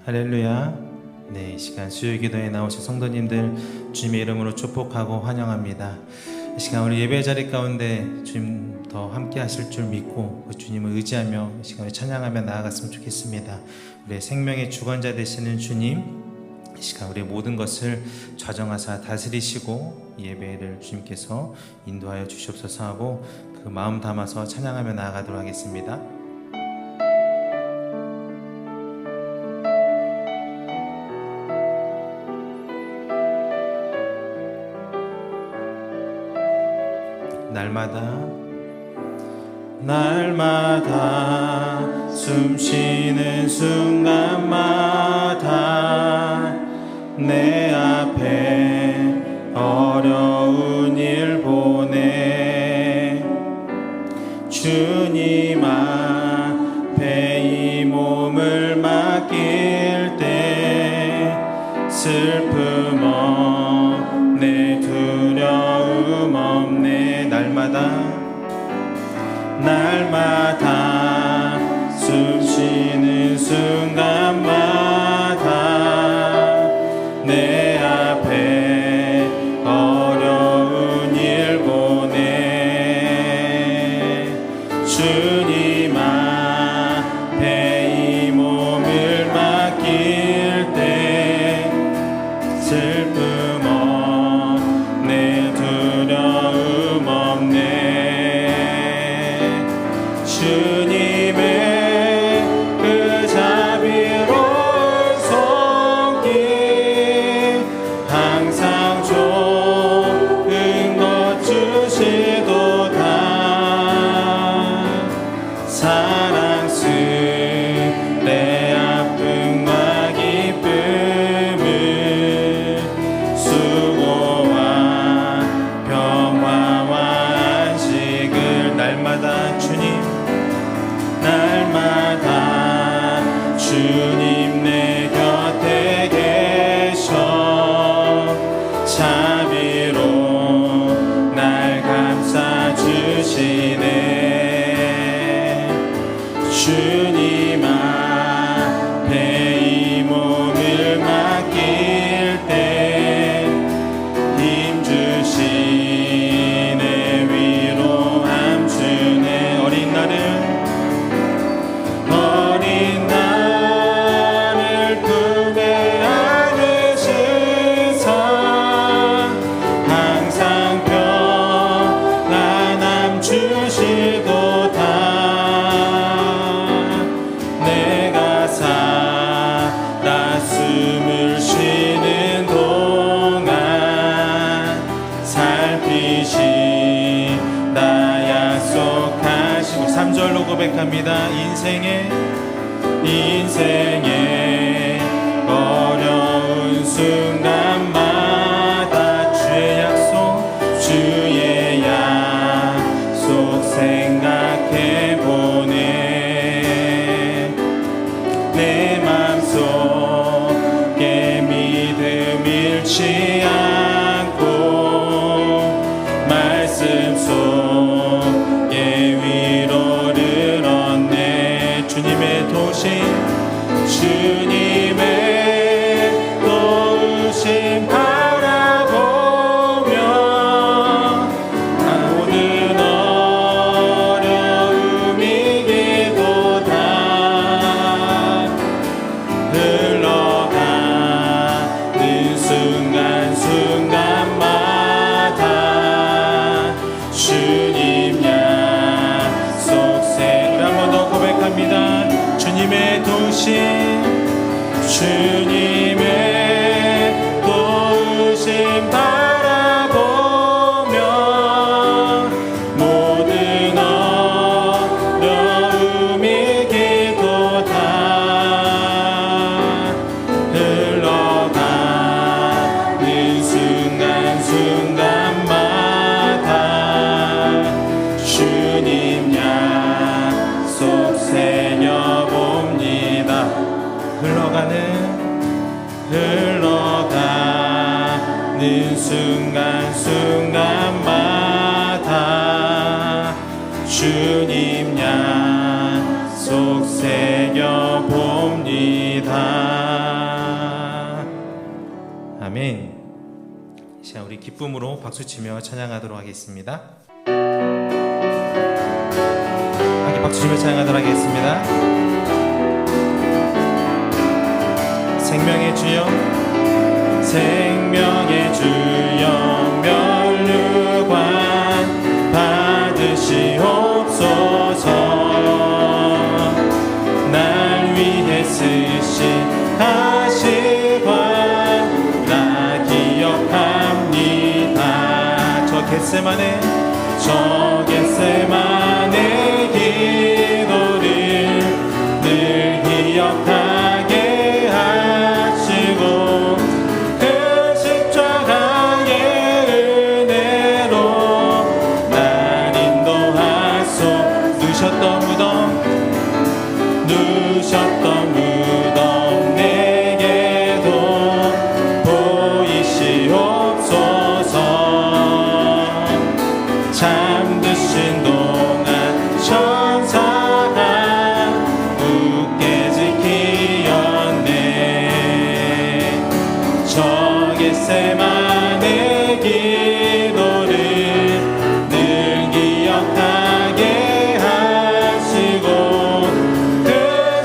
할렐루야. 네, 이 시간 수요기도에 나오신 성도님들 주님의 이름으로 축복하고 환영합니다. 이 시간 우리 예배 자리 가운데 주님 더 함께 하실 줄 믿고 그 주님을 의지하며 이 시간에 찬양하며 나아갔으면 좋겠습니다. 우리의 생명의 주관자 되시는 주님, 이 시간 우리의 모든 것을 좌정하사 다스리시고 예배를 주님께서 인도하여 주시옵소서 하고 그 마음 담아서 찬양하며 나아가도록 하겠습니다. 날마다 숨쉬는 순간마다 내 앞에 어려운 일 보내 주님 앞에 이 몸을 맡길 때 슬픔 없네 두려움 없네 날마다 숨쉬는 순간마다 내 앞에 어려운 일 보내 주님 앞에 이 몸을 맡길 때 슬픔 없네 두려움 없네 주님의 그 자비로운 손길 항상 좋은 것 주시도다 사랑스레 아픔과 기쁨을 수고와 평화와 안식을 날마다 주님 내 곁에 계셔 자비로 날 감싸주시네 주님 앞에 이 몸을 맡길 때 힘주시네 위로함 주네 어린 날을 품에 안으시사 항상 평안함 주시도다 내가 살아 숨을 쉬는 동안 살피신다 약속하시고 3절로 고백합니다. 인생의 어려운 순간마다 주의 약속 생각해보네 내 맘속에 믿음 잃지 않고 말씀 속에 위로를 얻네 주님의 도우심 바라보며 모든 어려움 이기도다 흘러가는 순간순간마다 주님 약속세 우리 한 번 더 고백합니다. 주님의 도우심 바라보며 모든 어려움 이기도다 흘러가는 순간순간마다 주님 약속 새겨봅니다. 흘러가는 순간순간마다 주님 약속 새겨봅니다. 기쁨으로 박수치며 찬양하도록 하겠습니다. 함께 박수치며 찬양하도록 하겠습니다. 생명의 주여, 생명의 주여, 면류관 받으시옵소서. 날 위해 쓰신 가시관 나 기억합니다. 저 겟세마네 기도를 늘 기억하게 하시고 그 십자가의 은혜로 날 인도하소. 누셨던 무덤 내게도 보이시옵소서. 잠드신 동안 천사가 굳게 지키었네. 저 겟세마네 기도를 늘 기억하게 하시고 그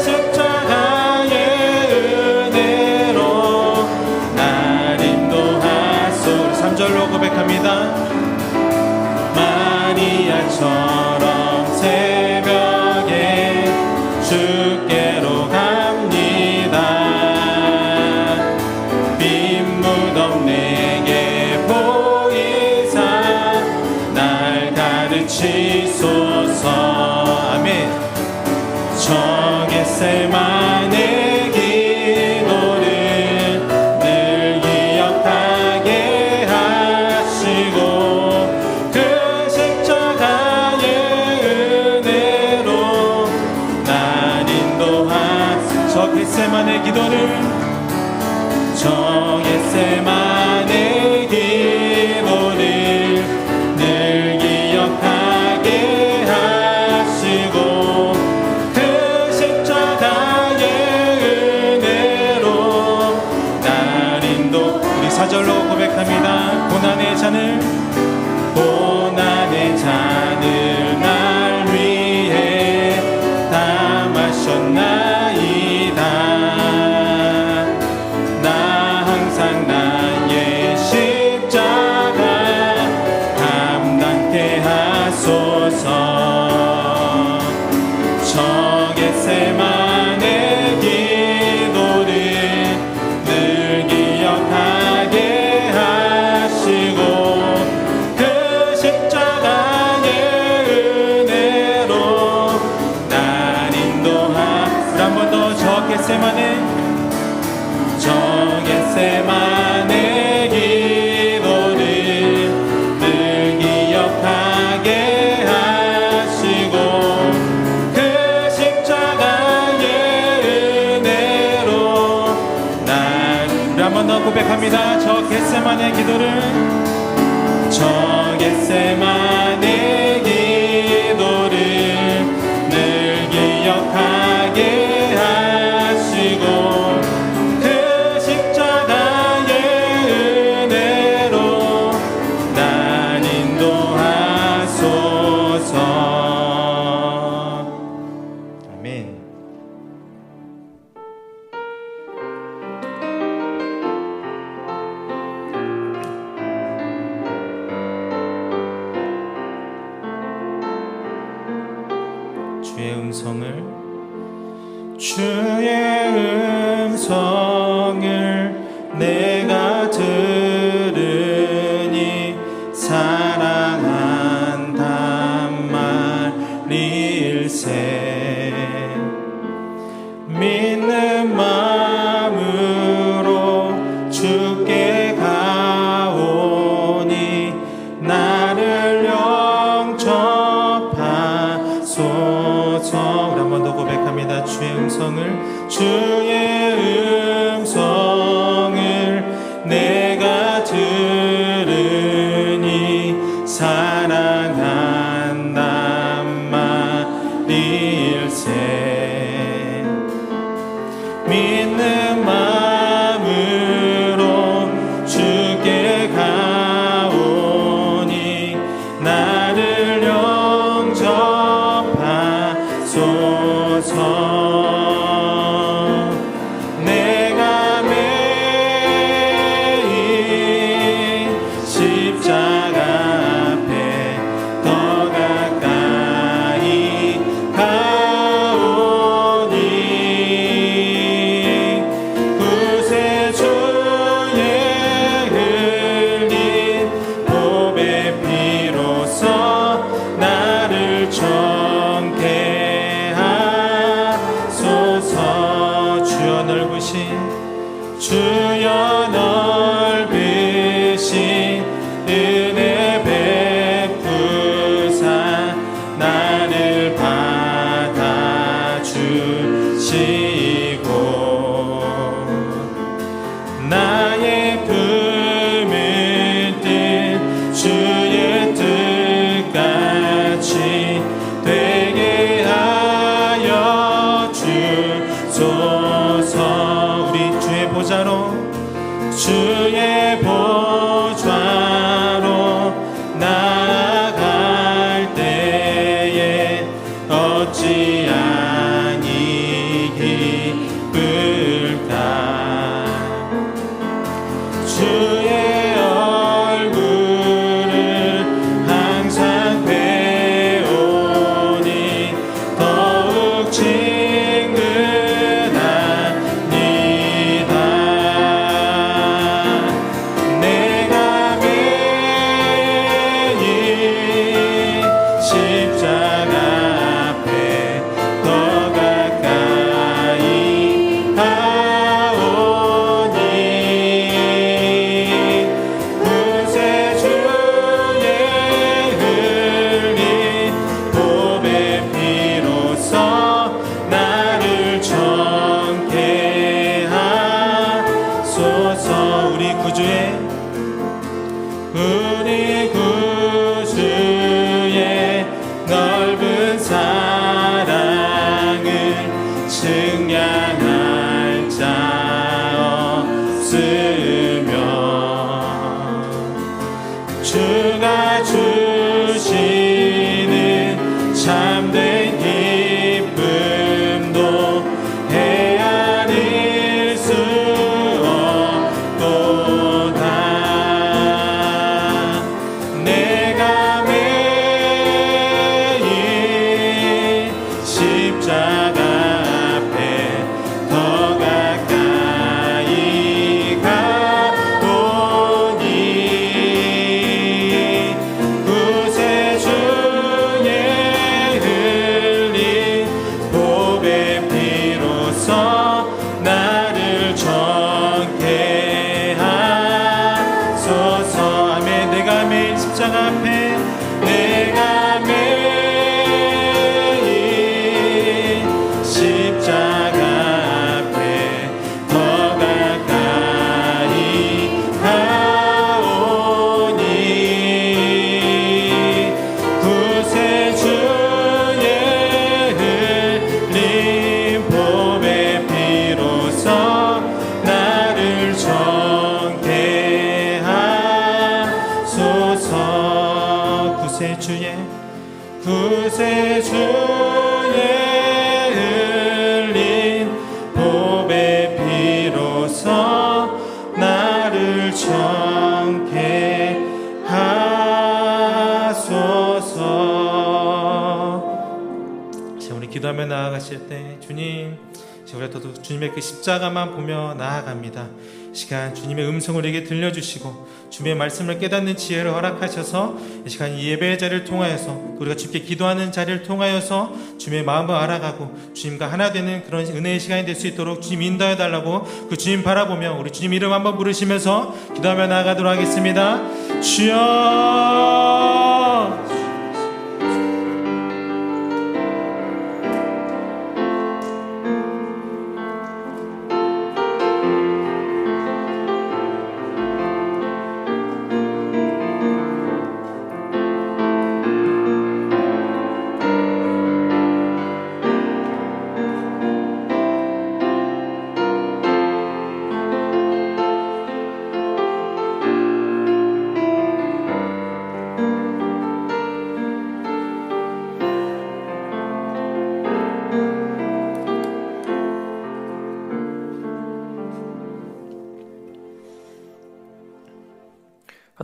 십자가의 은혜로 날 인도하소. 3절로 고백합니다. 마리아처럼 새벽에 주께로 갑니다. 빈 무덤 내게 보이사 날 가르치소서. 아멘. 저 겟세마네 기도를 늘 기억하게 하시고 그 십자가의 은혜로 날 인도하소. 저 겟세마네 기도를 늘 기억하게 하시고 그 십자가의 은혜로 날 인도. 우리 4절로 고백합니다. 고난의 잔을 날 위해 다 마셨나이다. 나 항상 나의 십자가 감당케 하소서. 저 겟세마네 기도를 늘 기억하게 하시고 그 십자가의 은혜로 날 인도하. 한 번 더. 저 겟세마네 기도를 늘 기억하게 하시고 그 십자가의 은혜로 날. 한 번 더 고백합니다. 저 겟세마네 기도를 늘 기억하게 하시고 그 십자가의 은혜로 날 인도하소서. 아멘. 주의 음성을 내가 들으니 사랑한단 말일세. 믿는 마음으로 주께 가오니 나를 영접하소서. 우리 한 번 더 고백합니다. 주의 음성을 내가 들으니 사랑한단 말일세. 믿는 마음으로 주께 가 내가 매일 십자가 앞에 더 가까이 가오니 구세주의 흘린 보배 피로써 나를 정케 하소서. 주여 넓으신 은혜 베푸사 나를 받아주시고 나의 품을 뜬 주의 뜻같이 되게 하여 주소서. 우리 주의 보좌로 나아갈 때에 어찌 아니 기쁠까. 주의 얼굴을 항상 배우니 더욱 친근하니다. 내가 매일 십자가 앞에 더 가까이 가오니 구세주의 흘린 보배 피로써 나를 정케 하소서. 우리 구주의 넓은 사랑을 측량할 자 없으며 주가 주시는 참된 기쁨도 헤아릴 수 없도다. 내가 매일 십자가 앞에 더 가까이 가오니 구세주의 흘린 보배 피로써 나를 정케 하소서. 아멘. 내가 매일 십자가 앞에 내가 매일 십자가 앞에 더 가까이 가오니 구세주의 흘린 보배 피로써 나를 정케 하소서. 구세주의 흘린 보배 피로써 나를 정케 하소서. 우리 기도하며 나아가실 때 주님, 우리가 주님의 그 십자가만 보며 나아갑니다. 이 시간 주님의 음성을 우리에게 들려주시고 주님의 말씀을 깨닫는 지혜를 허락하셔서 이 시간 이 예배의 자리를 통하여서 우리가 주님께 기도하는 자리를 통하여서 주님의 마음을 알아가고 주님과 하나 되는 그런 은혜의 시간이 될 수 있도록 주님 인도해 달라고 그 주님 바라보며 우리 주님 이름 한번 부르시면서 기도하며 나아가도록 하겠습니다. 주여.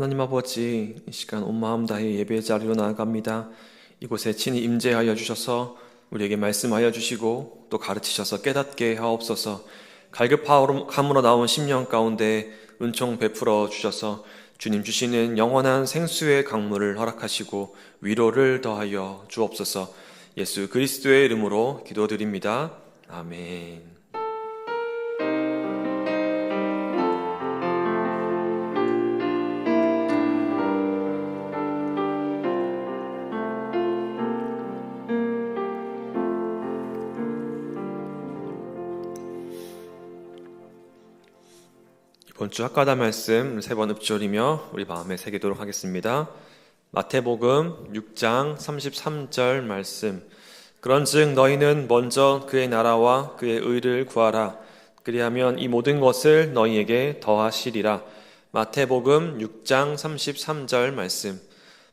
하나님 아버지, 이 시간 온 마음 다해 예배의 자리로 나아갑니다. 이곳에 친히 임재하여 주셔서 우리에게 말씀하여 주시고 또 가르치셔서 깨닫게 하옵소서. 갈급함으로 나온 심령 가운데 은총 베풀어 주셔서 주님 주시는 영원한 생수의 강물을 허락하시고 위로를 더하여 주옵소서. 예수 그리스도의 이름으로 기도드립니다. 아멘. 이번 주 학가다 말씀 3번 읊조리며 우리 마음에 새기도록 하겠습니다. 마태복음 6장 33절 말씀. 그런즉 너희는 먼저 그의 나라와 그의 의를 구하라. 그리하면 이 모든 것을 너희에게 더하시리라. 마태복음 6장 33절 말씀.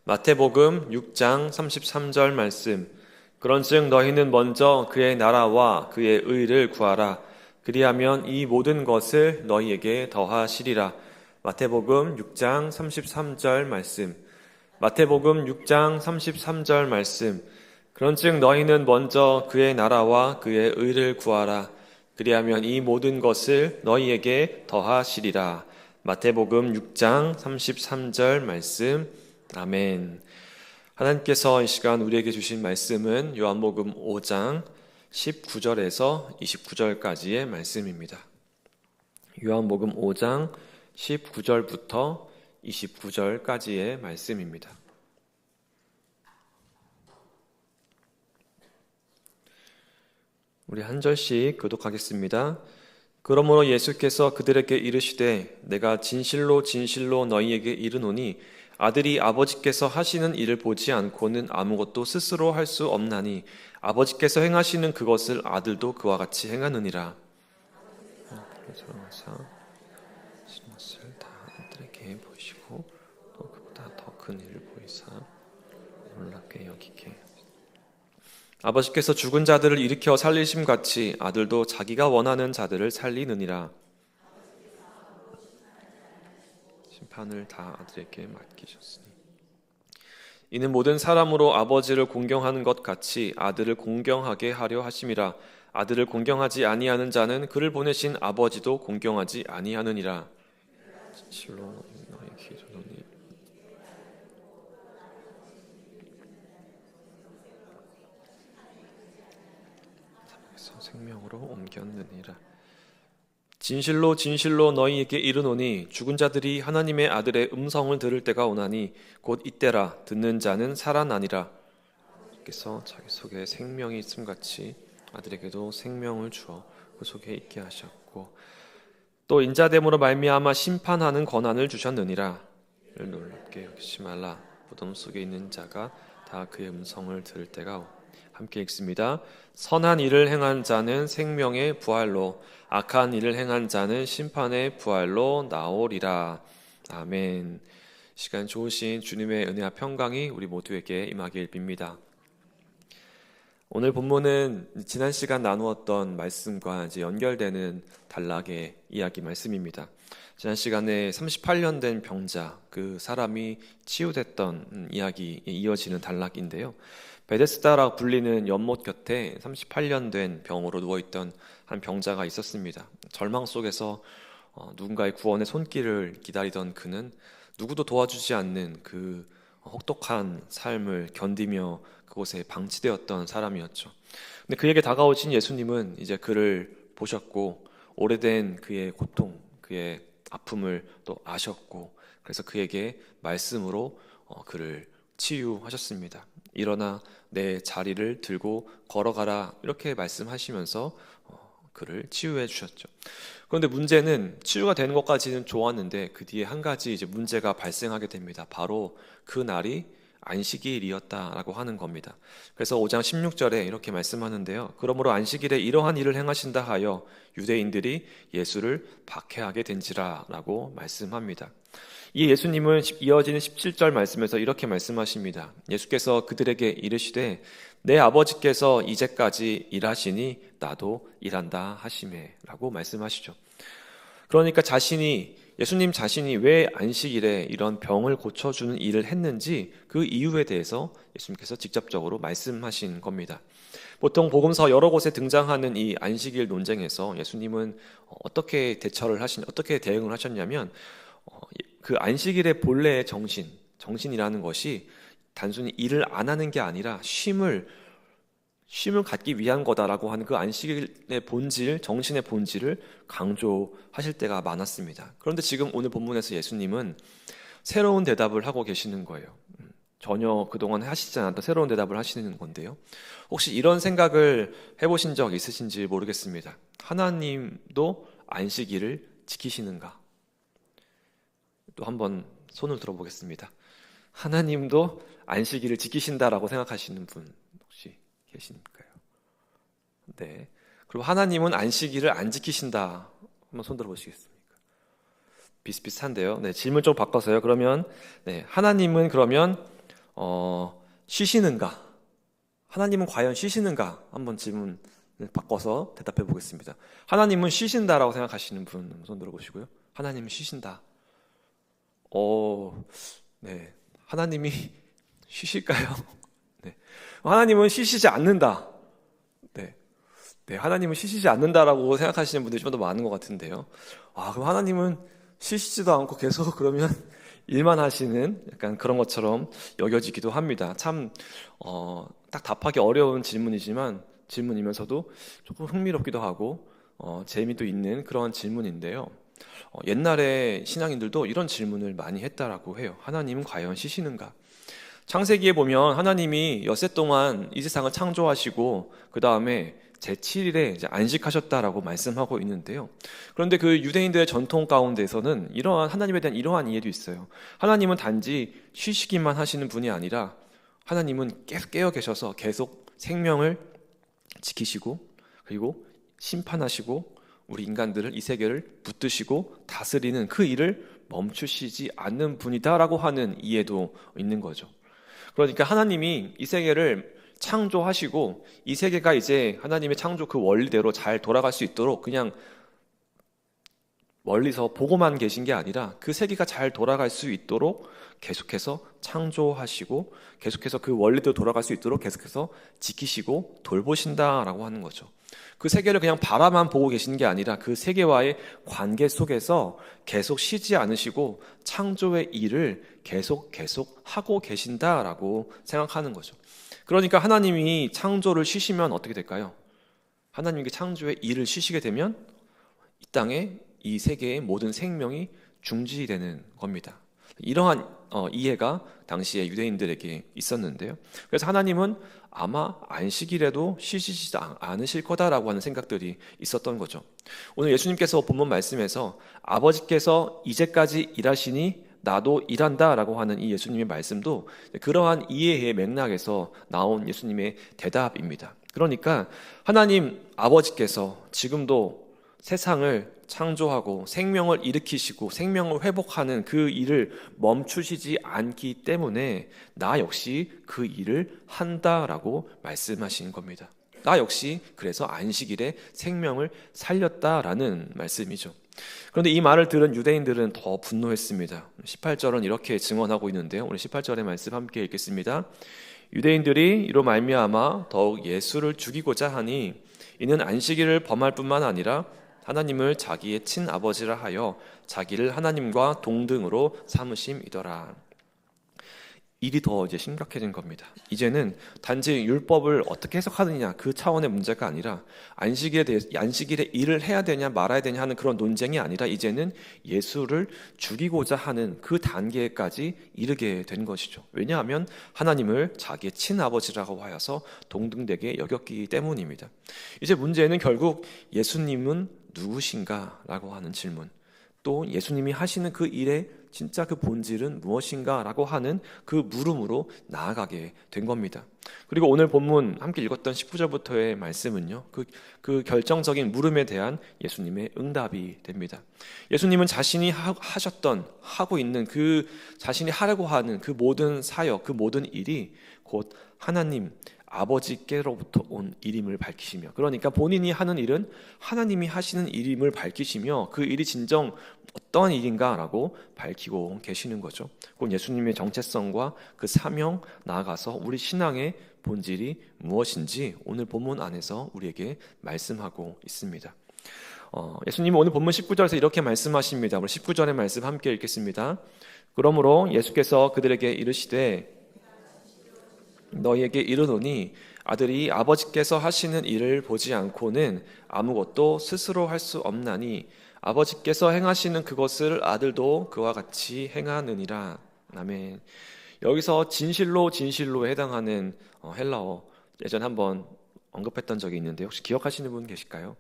마태복음 6장 33절 말씀. 그런즉 너희는 먼저 그의 나라와 그의 의를 구하라. 그리하면 이 모든 것을 너희에게 더하시리라. 마태복음 6장 33절 말씀. 마태복음 6장 33절 말씀. 그런즉 너희는 먼저 그의 나라와 그의 의를 구하라. 그리하면 이 모든 것을 너희에게 더하시리라. 마태복음 6장 33절 말씀. 아멘. 하나님께서 이 시간 우리에게 주신 말씀은 요한복음 5장 19절에서 29절까지의 말씀입니다. 요한복음 5장 19절부터 29절까지의 말씀입니다. 우리 한 절씩 교독하겠습니다. 그러므로 예수께서 그들에게 이르시되 내가 진실로 진실로 너희에게 이르노니 아들이 아버지께서 하시는 일을 보지 않고는 아무것도 스스로 할 수 없나니 아버지께서 행하시는 그것을 아들도 그와 같이 행하느니라. 것을 다 아들에게 보이시고 또 그보다 더 큰 일을 보이사 놀랍게 여기게. 아버지께서 죽은 자들을 일으켜 살리심 같이 아들도 자기가 원하는 자들을 살리느니라. 심판을 다 아들에게 맡기셨으니 이는 모든 사람으로 아버지를 공경하는 것 같이 아들을 공경하게 하려 하심이라. 아들을 공경하지 아니하는 자는 그를 보내신 아버지도 공경하지 아니하느니라. 진실로 너희 기도노니 생명으로 옮겼느니라. 진실로 진실로 너희에게 이르노니 죽은 자들이 하나님의 아들의 음성을 들을 때가 오나니 곧 이때라. 듣는 자는 살아나니라. 께서 자기 속에 생명이 있음같이 아들에게도 생명을 주어 그 속에 있게 하셨고 또 인자됨으로 말미암아 심판하는 권한을 주셨느니라. 이를 놀랍게 여기지 말라. 무덤 속에 있는 자가 다 그의 음성을 들을 때가 함께 읽습니다. 선한 일을 행한 자는 생명의 부활로 악한 일을 행한 자는 심판의 부활로 나오리라. 아멘. 시간 좋으신 주님의 은혜와 평강이 우리 모두에게 임하길 빕니다. 오늘 본문은 지난 시간 나누었던 말씀과 이제 연결되는 단락의 이야기 말씀입니다. 지난 시간에 38년 된 병자, 그 사람이 치유됐던 이야기에 이어지는 단락인데요. 베데스다라고 불리는 연못 곁에 38년 된 병으로 누워있던 한 병자가 있었습니다. 절망 속에서 누군가의 구원의 손길을 기다리던 그는 누구도 도와주지 않는 그 혹독한 삶을 견디며 그곳에 방치되었던 사람이었죠. 근데 그에게 다가오신 예수님은 이제 그를 보셨고 오래된 그의 고통, 그의 아픔을 또 아셨고 그래서 그에게 말씀으로 그를 치유하셨습니다. 일어나 내 자리를 들고 걸어가라 이렇게 말씀하시면서 그를 치유해 주셨죠. 그런데 문제는 치유가 되는 것까지는 좋았는데 그 뒤에 한 가지 이제 문제가 발생하게 됩니다. 바로 그 날이 안식일이었다라고 하는 겁니다. 그래서 5장 16절에 이렇게 말씀하는데요. 그러므로 안식일에 이러한 일을 행하신다 하여 유대인들이 예수를 박해하게 된지라 라고 말씀합니다. 이 예수님은 이어지는 17절 말씀에서 이렇게 말씀하십니다. 예수께서 그들에게 이르시되 내 아버지께서 이제까지 일하시니 나도 일한다 하시매 라고 말씀하시죠. 그러니까 자신이 예수님 자신이 왜 안식일에 이런 병을 고쳐주는 일을 했는지 그 이유에 대해서 예수님께서 직접적으로 말씀하신 겁니다. 보통 복음서 여러 곳에 등장하는 이 안식일 논쟁에서 예수님은 어떻게 대응을 하셨냐면 그 안식일의 본래의 정신이라는 것이 단순히 일을 안 하는 게 아니라 쉼을 갖기 위한 거다라고 하는 그 안식일의 본질, 정신의 본질을 강조하실 때가 많았습니다. 그런데 지금 오늘 본문에서 예수님은 새로운 대답을 하고 계시는 거예요. 전혀 그동안 하시지 않았던 새로운 대답을 하시는 건데요. 혹시 이런 생각을 해보신 적 있으신지 모르겠습니다. 하나님도 안식일을 지키시는가? 또 한번 손을 들어보겠습니다. 하나님도 안식일을 지키신다라고 생각하시는 분 혹시 계신가요? 네. 그리고 하나님은 안식일을 안 지키신다. 한번 손 들어보시겠습니까? 비슷비슷한데요. 네, 질문 좀 바꿔서요. 그러면 네, 하나님은 그러면 쉬시는가? 하나님은 과연 쉬시는가? 한번 질문을 바꿔서 대답해 보겠습니다. 하나님은 쉬신다라고 생각하시는 분 손 들어보시고요. 하나님은 쉬신다. 네, 하나님이 쉬실까요? 네, 하나님은 쉬시지 않는다. 네, 하나님은 쉬시지 않는다라고 생각하시는 분들이 좀 더 많은 것 같은데요. 그럼 하나님은 쉬시지도 않고 계속 그러면 일만 하시는 약간 그런 것처럼 여겨지기도 합니다. 참 딱 답하기 어려운 질문이면서도 조금 흥미롭기도 하고 재미도 있는 그런 질문인데요. 옛날에 신앙인들도 이런 질문을 많이 했다라고 해요. 하나님은 과연 쉬시는가? 창세기에 보면 하나님이 엿새 동안 이 세상을 창조하시고 그 다음에 제7일에 이제 안식하셨다라고 말씀하고 있는데요. 그런데 그 유대인들의 전통 가운데서는 하나님에 대한 이러한 이해도 있어요. 하나님은 단지 쉬시기만 하시는 분이 아니라 하나님은 계속 깨어 계셔서 계속 생명을 지키시고 그리고 심판하시고 우리 인간들을 이 세계를 붙드시고 다스리는 그 일을 멈추시지 않는 분이다라고 하는 이해도 있는 거죠. 그러니까 하나님이 이 세계를 창조하시고 이 세계가 이제 하나님의 창조 그 원리대로 잘 돌아갈 수 있도록 그냥 멀리서 보고만 계신 게 아니라 그 세계가 잘 돌아갈 수 있도록 계속해서 창조하시고 계속해서 그 원리대로 돌아갈 수 있도록 계속해서 지키시고 돌보신다라고 하는 거죠. 그 세계를 그냥 바라만 보고 계시는 게 아니라 그 세계와의 관계 속에서 계속 쉬지 않으시고 창조의 일을 계속 하고 계신다라고 생각하는 거죠. 그러니까 하나님이 창조를 쉬시면 어떻게 될까요? 하나님께 창조의 일을 쉬시게 되면 이 땅에 이 세계의 모든 생명이 중지되는 겁니다. 이러한 이해가 당시에 유대인들에게 있었는데요. 그래서 하나님은 아마 안식일에도 쉬시지 않으실 거다라고 하는 생각들이 있었던 거죠. 오늘 예수님께서 본문 말씀에서 아버지께서 이제까지 일하시니 나도 일한다라고 하는 이 예수님의 말씀도 그러한 이해의 맥락에서 나온 예수님의 대답입니다. 그러니까 하나님 아버지께서 지금도 세상을 창조하고 생명을 일으키시고 생명을 회복하는 그 일을 멈추시지 않기 때문에 나 역시 그 일을 한다라고 말씀하신 겁니다. 나 역시 그래서 안식일에 생명을 살렸다라는 말씀이죠. 그런데 이 말을 들은 유대인들은 더 분노했습니다. 18절은 이렇게 증언하고 있는데요. 오늘 18절의 말씀 함께 읽겠습니다. 유대인들이 이로 말미암아 더욱 예수를 죽이고자 하니 이는 안식일을 범할 뿐만 아니라 하나님을 자기의 친아버지라 하여 자기를 하나님과 동등으로 삼으심이더라. 일이 더 이제 심각해진 겁니다. 이제는 단지 율법을 어떻게 해석하느냐 그 차원의 문제가 아니라 안식일에 일을 해야 되냐 말아야 되냐 하는 그런 논쟁이 아니라 이제는 예수를 죽이고자 하는 그 단계까지 이르게 된 것이죠. 왜냐하면 하나님을 자기의 친아버지라고 하여서 동등되게 여겼기 때문입니다. 이제 문제는 결국 예수님은 누구신가라고 하는 질문, 또 예수님이 하시는 그 일의 진짜 그 본질은 무엇인가라고 하는 그 물음으로 나아가게 된 겁니다. 그리고 오늘 본문 함께 읽었던 19절부터의 말씀은요, 그 결정적인 물음에 대한 예수님의 응답이 됩니다. 예수님은 자신이 하고 있는 자신이 하려고 하는 그 모든 사역, 그 모든 일이 곧 하나님, 아버지께로부터 온 일임을 밝히시며, 그러니까 본인이 하는 일은 하나님이 하시는 일임을 밝히시며 그 일이 진정 어떠한 일인가라고 밝히고 계시는 거죠. 곧 예수님의 정체성과 그 사명, 나아가서 우리 신앙의 본질이 무엇인지 오늘 본문 안에서 우리에게 말씀하고 있습니다. 예수님은 오늘 본문 19절에서 이렇게 말씀하십니다. 우리 19절의 말씀 함께 읽겠습니다. 그러므로 예수께서 그들에게 이르시되 너희에게 이르노니 아들이 아버지께서 하시는 일을 보지 않고는 아무것도 스스로 할 수 없나니 아버지께서 행하시는 그것을 아들도 그와 같이 행하느니라. 아멘. 여기서 진실로에 해당하는 헬라어 예전 한번 언급했던 적이 있는데 혹시 기억하시는 분 계실까요?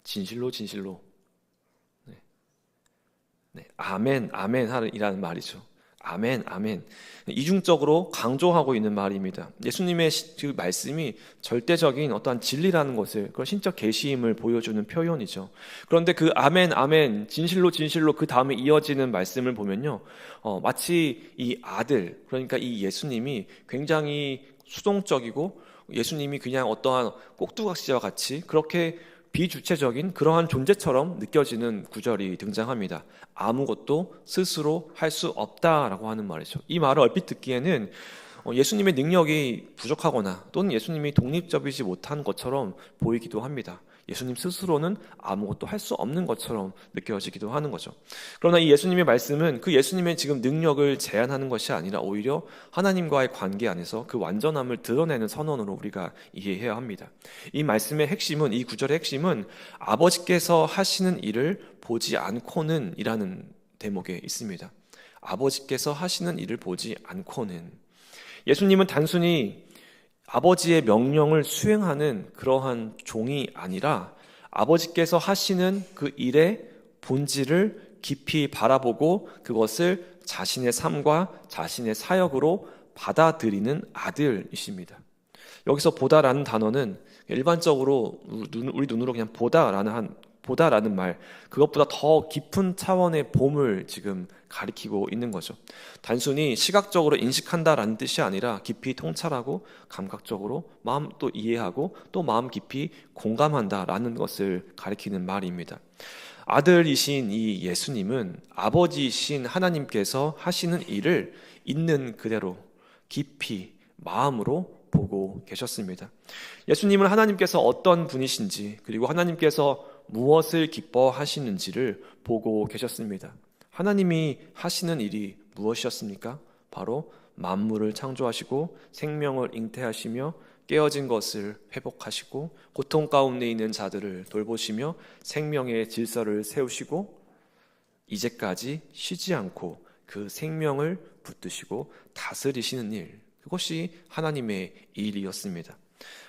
진실로. 네. 아멘 이라는 말이죠. 아멘. 이중적으로 강조하고 있는 말입니다. 예수님의 그 말씀이 절대적인 어떠한 진리라는 것을, 그런 신적 계시임을 보여주는 표현이죠. 그런데 그 아멘, 진실로 그 다음에 이어지는 말씀을 보면요, 마치 이 아들, 그러니까 이 예수님이 굉장히 수동적이고 예수님이 그냥 어떠한 꼭두각시와 같이 그렇게 비주체적인 그러한 존재처럼 느껴지는 구절이 등장합니다. 아무것도 스스로 할 수 없다라고 하는 말이죠. 이 말을 얼핏 듣기에는 예수님의 능력이 부족하거나 또는 예수님이 독립적이지 못한 것처럼 보이기도 합니다. 예수님 스스로는 아무것도 할 수 없는 것처럼 느껴지기도 하는 거죠. 그러나 이 예수님의 말씀은 그 예수님의 지금 능력을 제한하는 것이 아니라 오히려 하나님과의 관계 안에서 그 완전함을 드러내는 선언으로 우리가 이해해야 합니다. 이 말씀의 핵심은, 이 구절의 핵심은 아버지께서 하시는 일을 보지 않고는 이라는 대목에 있습니다. 아버지께서 하시는 일을 보지 않고는. 예수님은 단순히 아버지의 명령을 수행하는 그러한 종이 아니라 아버지께서 하시는 그 일의 본질을 깊이 바라보고 그것을 자신의 삶과 자신의 사역으로 받아들이는 아들이십니다. 여기서 보다라는 단어는 일반적으로 우리 눈으로 그냥 보다라는 말, 그것보다 더 깊은 차원의 봄을 지금 가리키고 있는 거죠. 단순히 시각적으로 인식한다라는 뜻이 아니라 깊이 통찰하고 감각적으로 마음 또 이해하고 또 마음 깊이 공감한다라는 것을 가리키는 말입니다. 아들이신 이 예수님은 아버지이신 하나님께서 하시는 일을 있는 그대로 깊이 마음으로 보고 계셨습니다. 예수님은 하나님께서 어떤 분이신지, 그리고 하나님께서 무엇을 기뻐하시는지를 보고 계셨습니다. 하나님이 하시는 일이 무엇이었습니까? 바로 만물을 창조하시고 생명을 잉태하시며 깨어진 것을 회복하시고 고통 가운데 있는 자들을 돌보시며 생명의 질서를 세우시고 이제까지 쉬지 않고 그 생명을 붙드시고 다스리시는 일, 그것이 하나님의 일이었습니다.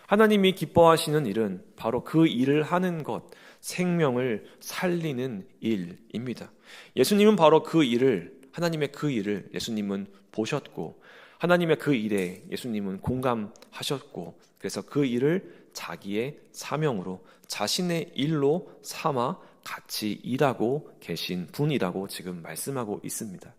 하나님이 기뻐하시는 일은 바로 그 일을 하는 것, 생명을 살리는 일입니다. 예수님은 바로 그 일을, 하나님의 그 일을 예수님은 보셨고 하나님의 그 일에 예수님은 공감하셨고 그래서 그 일을 자기의 사명으로 자신의 일로 삼아 같이 일하고 계신 분이라고 지금 말씀하고 있습니다.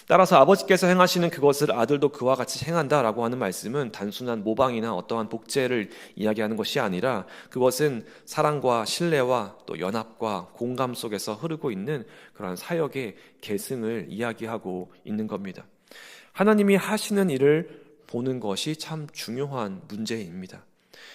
따라서 아버지께서 행하시는 그것을 아들도 그와 같이 행한다라고 하는 말씀은 단순한 모방이나 어떠한 복제를 이야기하는 것이 아니라 그것은 사랑과 신뢰와 또 연합과 공감 속에서 흐르고 있는 그러한 사역의 계승을 이야기하고 있는 겁니다. 하나님이 하시는 일을 보는 것이 참 중요한 문제입니다.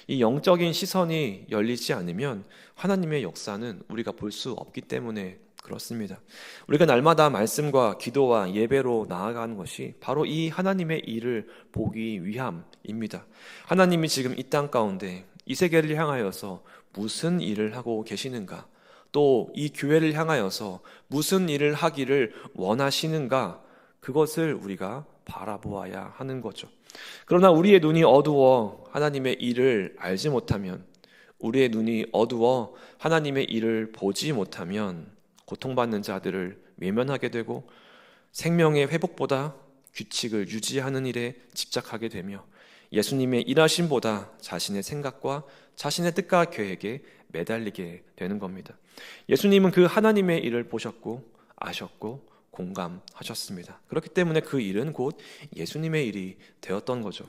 이 영적인 시선이 열리지 않으면 하나님의 역사는 우리가 볼 수 없기 때문에 그렇습니다. 우리가 날마다 말씀과 기도와 예배로 나아가는 것이 바로 이 하나님의 일을 보기 위함입니다. 하나님이 지금 이 땅 가운데 이 세계를 향하여서 무슨 일을 하고 계시는가, 또 이 교회를 향하여서 무슨 일을 하기를 원하시는가, 그것을 우리가 바라보아야 하는 거죠. 그러나 우리의 눈이 어두워 하나님의 일을 알지 못하면, 우리의 눈이 어두워 하나님의 일을 보지 못하면 고통받는 자들을 외면하게 되고 생명의 회복보다 규칙을 유지하는 일에 집착하게 되며 예수님의 일하심보다 자신의 생각과 자신의 뜻과 계획에 매달리게 되는 겁니다. 예수님은 그 하나님의 일을 보셨고 아셨고 공감하셨습니다. 그렇기 때문에 그 일은 곧 예수님의 일이 되었던 거죠.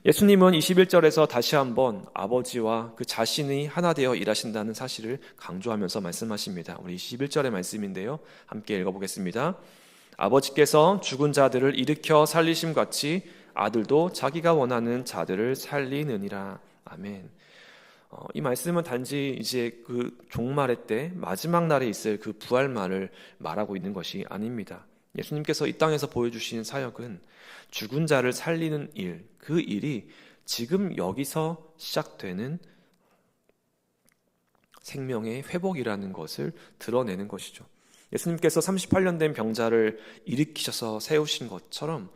예수님은 21절에서 다시 한번 아버지와 그 자신이 하나 되어 일하신다는 사실을 강조하면서 말씀하십니다. 우리 21절의 말씀인데요, 함께 읽어보겠습니다. 아버지께서 죽은 자들을 일으켜 살리심 같이 아들도 자기가 원하는 자들을 살리느니라. 아멘. 이 말씀은 단지 이제 그 종말의 때 마지막 날에 있을 그 부활말을 말하고 있는 것이 아닙니다. 예수님께서 이 땅에서 보여주신 사역은 죽은 자를 살리는 일, 그 일이 지금 여기서 시작되는 생명의 회복이라는 것을 드러내는 것이죠. 예수님께서 38년 된 병자를 일으키셔서 세우신 것처럼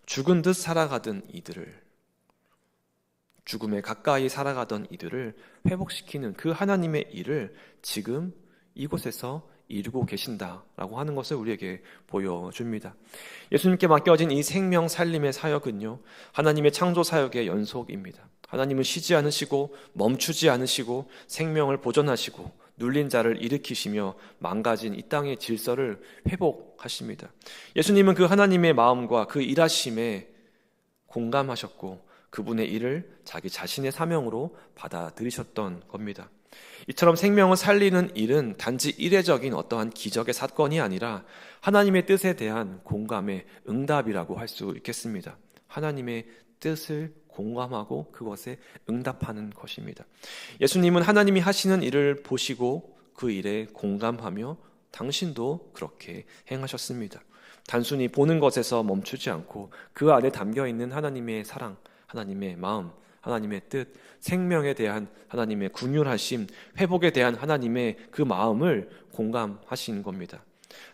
죽은 듯 살아가던 이들을, 죽음에 가까이 살아가던 이들을 회복시키는 그 하나님의 일을 지금 이곳에서 이루고 계신다라고 하는 것을 우리에게 보여줍니다. 예수님께 맡겨진 이 생명 살림의 사역은요, 하나님의 창조 사역의 연속입니다. 하나님은 쉬지 않으시고 멈추지 않으시고 생명을 보존하시고 눌린 자를 일으키시며 망가진 이 땅의 질서를 회복하십니다. 예수님은 그 하나님의 마음과 그 일하심에 공감하셨고 그분의 일을 자기 자신의 사명으로 받아들이셨던 겁니다. 이처럼 생명을 살리는 일은 단지 이례적인 어떠한 기적의 사건이 아니라 하나님의 뜻에 대한 공감의 응답이라고 할 수 있겠습니다. 하나님의 뜻을 공감하고 그것에 응답하는 것입니다. 예수님은 하나님이 하시는 일을 보시고 그 일에 공감하며 당신도 그렇게 행하셨습니다. 단순히 보는 것에서 멈추지 않고 그 안에 담겨있는 하나님의 사랑, 하나님의 마음, 하나님의 뜻, 생명에 대한 하나님의 긍휼하심, 회복에 대한 하나님의 그 마음을 공감하신 겁니다.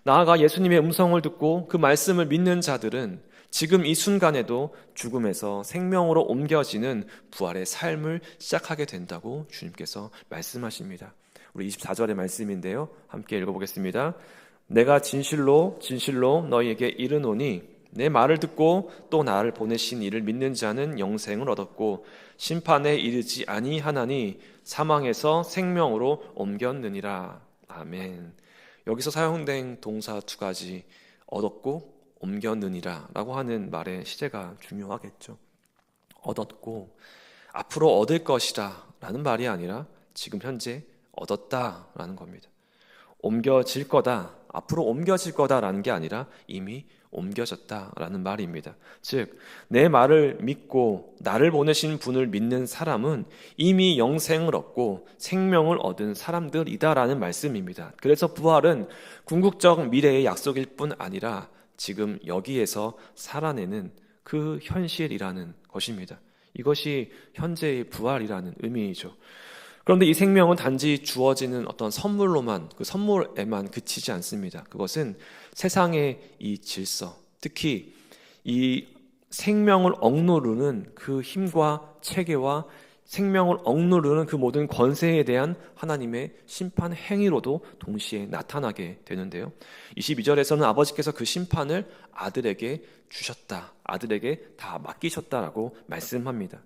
나아가 예수님의 음성을 듣고 그 말씀을 믿는 자들은 지금 이 순간에도 죽음에서 생명으로 옮겨지는 부활의 삶을 시작하게 된다고 주님께서 말씀하십니다. 우리 24절의 말씀인데요, 함께 읽어보겠습니다. 내가 진실로 진실로 너희에게 이르노니 내 말을 듣고 또 나를 보내신 이를 믿는 자는 영생을 얻었고 심판에 이르지 아니하나니 사망에서 생명으로 옮겼느니라. 아멘. 여기서 사용된 동사 두 가지, 얻었고 옮겼느니라 라고 하는 말의 시제가 중요하겠죠. 얻었고, 앞으로 얻을 것이라 라는 말이 아니라 지금 현재 얻었다 라는 겁니다. 옮겨질 거다, 앞으로 옮겨질 거다라는 게 아니라 이미 옮겨졌다라는 말입니다. 즉, 내 말을 믿고 나를 보내신 분을 믿는 사람은 이미 영생을 얻고 생명을 얻은 사람들이다라는 말씀입니다. 그래서 부활은 궁극적 미래의 약속일 뿐 아니라 지금 여기에서 살아내는 그 현실이라는 것입니다. 이것이 현재의 부활이라는 의미이죠. 그런데 이 생명은 단지 주어지는 어떤 선물로만, 그 선물에만 그치지 않습니다. 그것은 세상의 이 질서, 특히 이 생명을 억누르는 그 힘과 체계와 생명을 억누르는 그 모든 권세에 대한 하나님의 심판 행위로도 동시에 나타나게 되는데요. 22절에서는 아버지께서 그 심판을 아들에게 주셨다, 아들에게 다 맡기셨다라고 말씀합니다.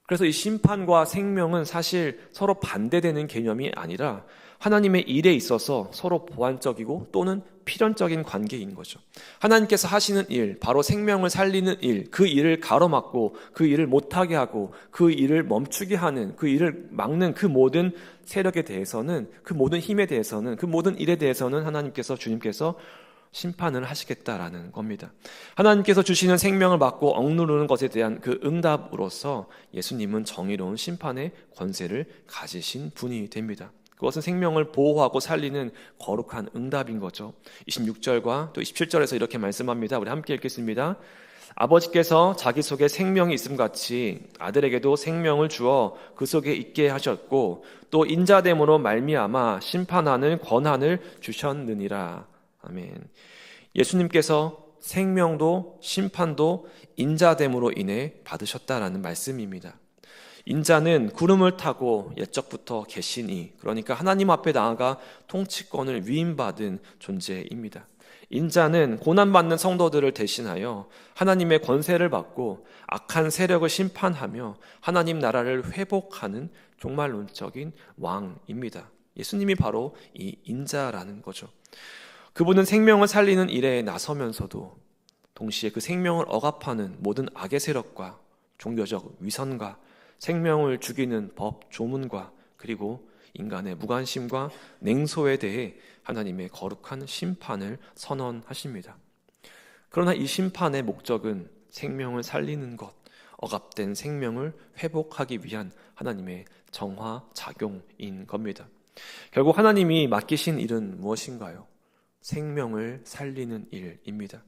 그래서 이 심판과 생명은 사실 서로 반대되는 개념이 아니라 하나님의 일에 있어서 서로 보완적이고 또는 필연적인 관계인 거죠. 하나님께서 하시는 일, 바로 생명을 살리는 일, 그 일을 가로막고 그 일을 못하게 하고 그 일을 멈추게 하는, 그 일을 막는 그 모든 세력에 대해서는, 그 모든 힘에 대해서는, 그 모든 일에 대해서는 하나님께서, 주님께서 심판을 하시겠다라는 겁니다. 하나님께서 주시는 생명을 막고 억누르는 것에 대한 그 응답으로서 예수님은 정의로운 심판의 권세를 가지신 분이 됩니다. 그것은 생명을 보호하고 살리는 거룩한 응답인 거죠. 26절과 또 27절에서 이렇게 말씀합니다. 우리 함께 읽겠습니다. 아버지께서 자기 속에 생명이 있음같이 아들에게도 생명을 주어 그 속에 있게 하셨고 또 인자됨으로 말미암아 심판하는 권한을 주셨느니라. 아멘. 예수님께서 생명도 심판도 인자됨으로 인해 받으셨다라는 말씀입니다. 인자는 구름을 타고 옛적부터 계시니, 그러니까 하나님 앞에 나아가 통치권을 위임받은 존재입니다. 인자는 고난받는 성도들을 대신하여 하나님의 권세를 받고 악한 세력을 심판하며 하나님 나라를 회복하는 종말론적인 왕입니다. 예수님이 바로 이 인자라는 거죠. 그분은 생명을 살리는 일에 나서면서도 동시에 그 생명을 억압하는 모든 악의 세력과 종교적 위선과 생명을 죽이는 법 조문과 그리고 인간의 무관심과 냉소에 대해 하나님의 거룩한 심판을 선언하십니다. 그러나 이 심판의 목적은 생명을 살리는 것, 억압된 생명을 회복하기 위한 하나님의 정화 작용인 겁니다. 결국 하나님이 맡기신 일은 무엇인가요? 생명을 살리는 일입니다.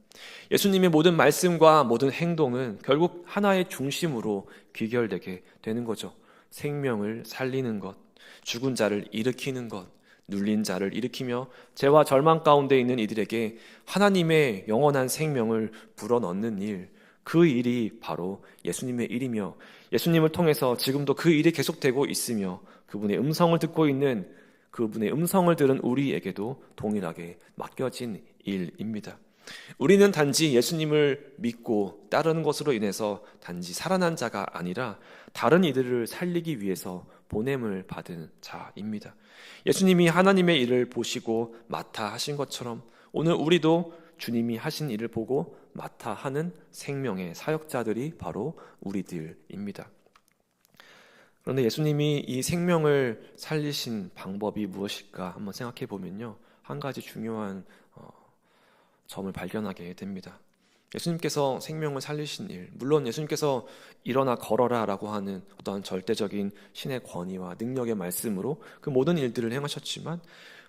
예수님의 모든 말씀과 모든 행동은 결국 하나의 중심으로 귀결되게 되는 거죠. 생명을 살리는 것, 죽은 자를 일으키는 것, 눌린 자를 일으키며 죄와 절망 가운데 있는 이들에게 하나님의 영원한 생명을 불어넣는 일, 그 일이 바로 예수님의 일이며 예수님을 통해서 지금도 그 일이 계속되고 있으며 그분의 음성을 듣고 있는 그분의 음성을 들은 우리에게도 동일하게 맡겨진 일입니다. 우리는 단지 예수님을 믿고 따르는 것으로 인해서 단지 살아난 자가 아니라 다른 이들을 살리기 위해서 보냄을 받은 자입니다. 예수님이 하나님의 일을 보시고 맡아 하신 것처럼 오늘 우리도 주님이 하신 일을 보고 맡아 하는 생명의 사역자들이 바로 우리들입니다. 그런데 예수님이 이 생명을 살리신 방법이 무엇일까 한번 생각해 보면요, 한 가지 중요한 점을 발견하게 됩니다. 예수님께서 생명을 살리신 일, 물론 예수님께서 일어나 걸어라 라고 하는 어떠한 절대적인 신의 권위와 능력의 말씀으로 그 모든 일들을 행하셨지만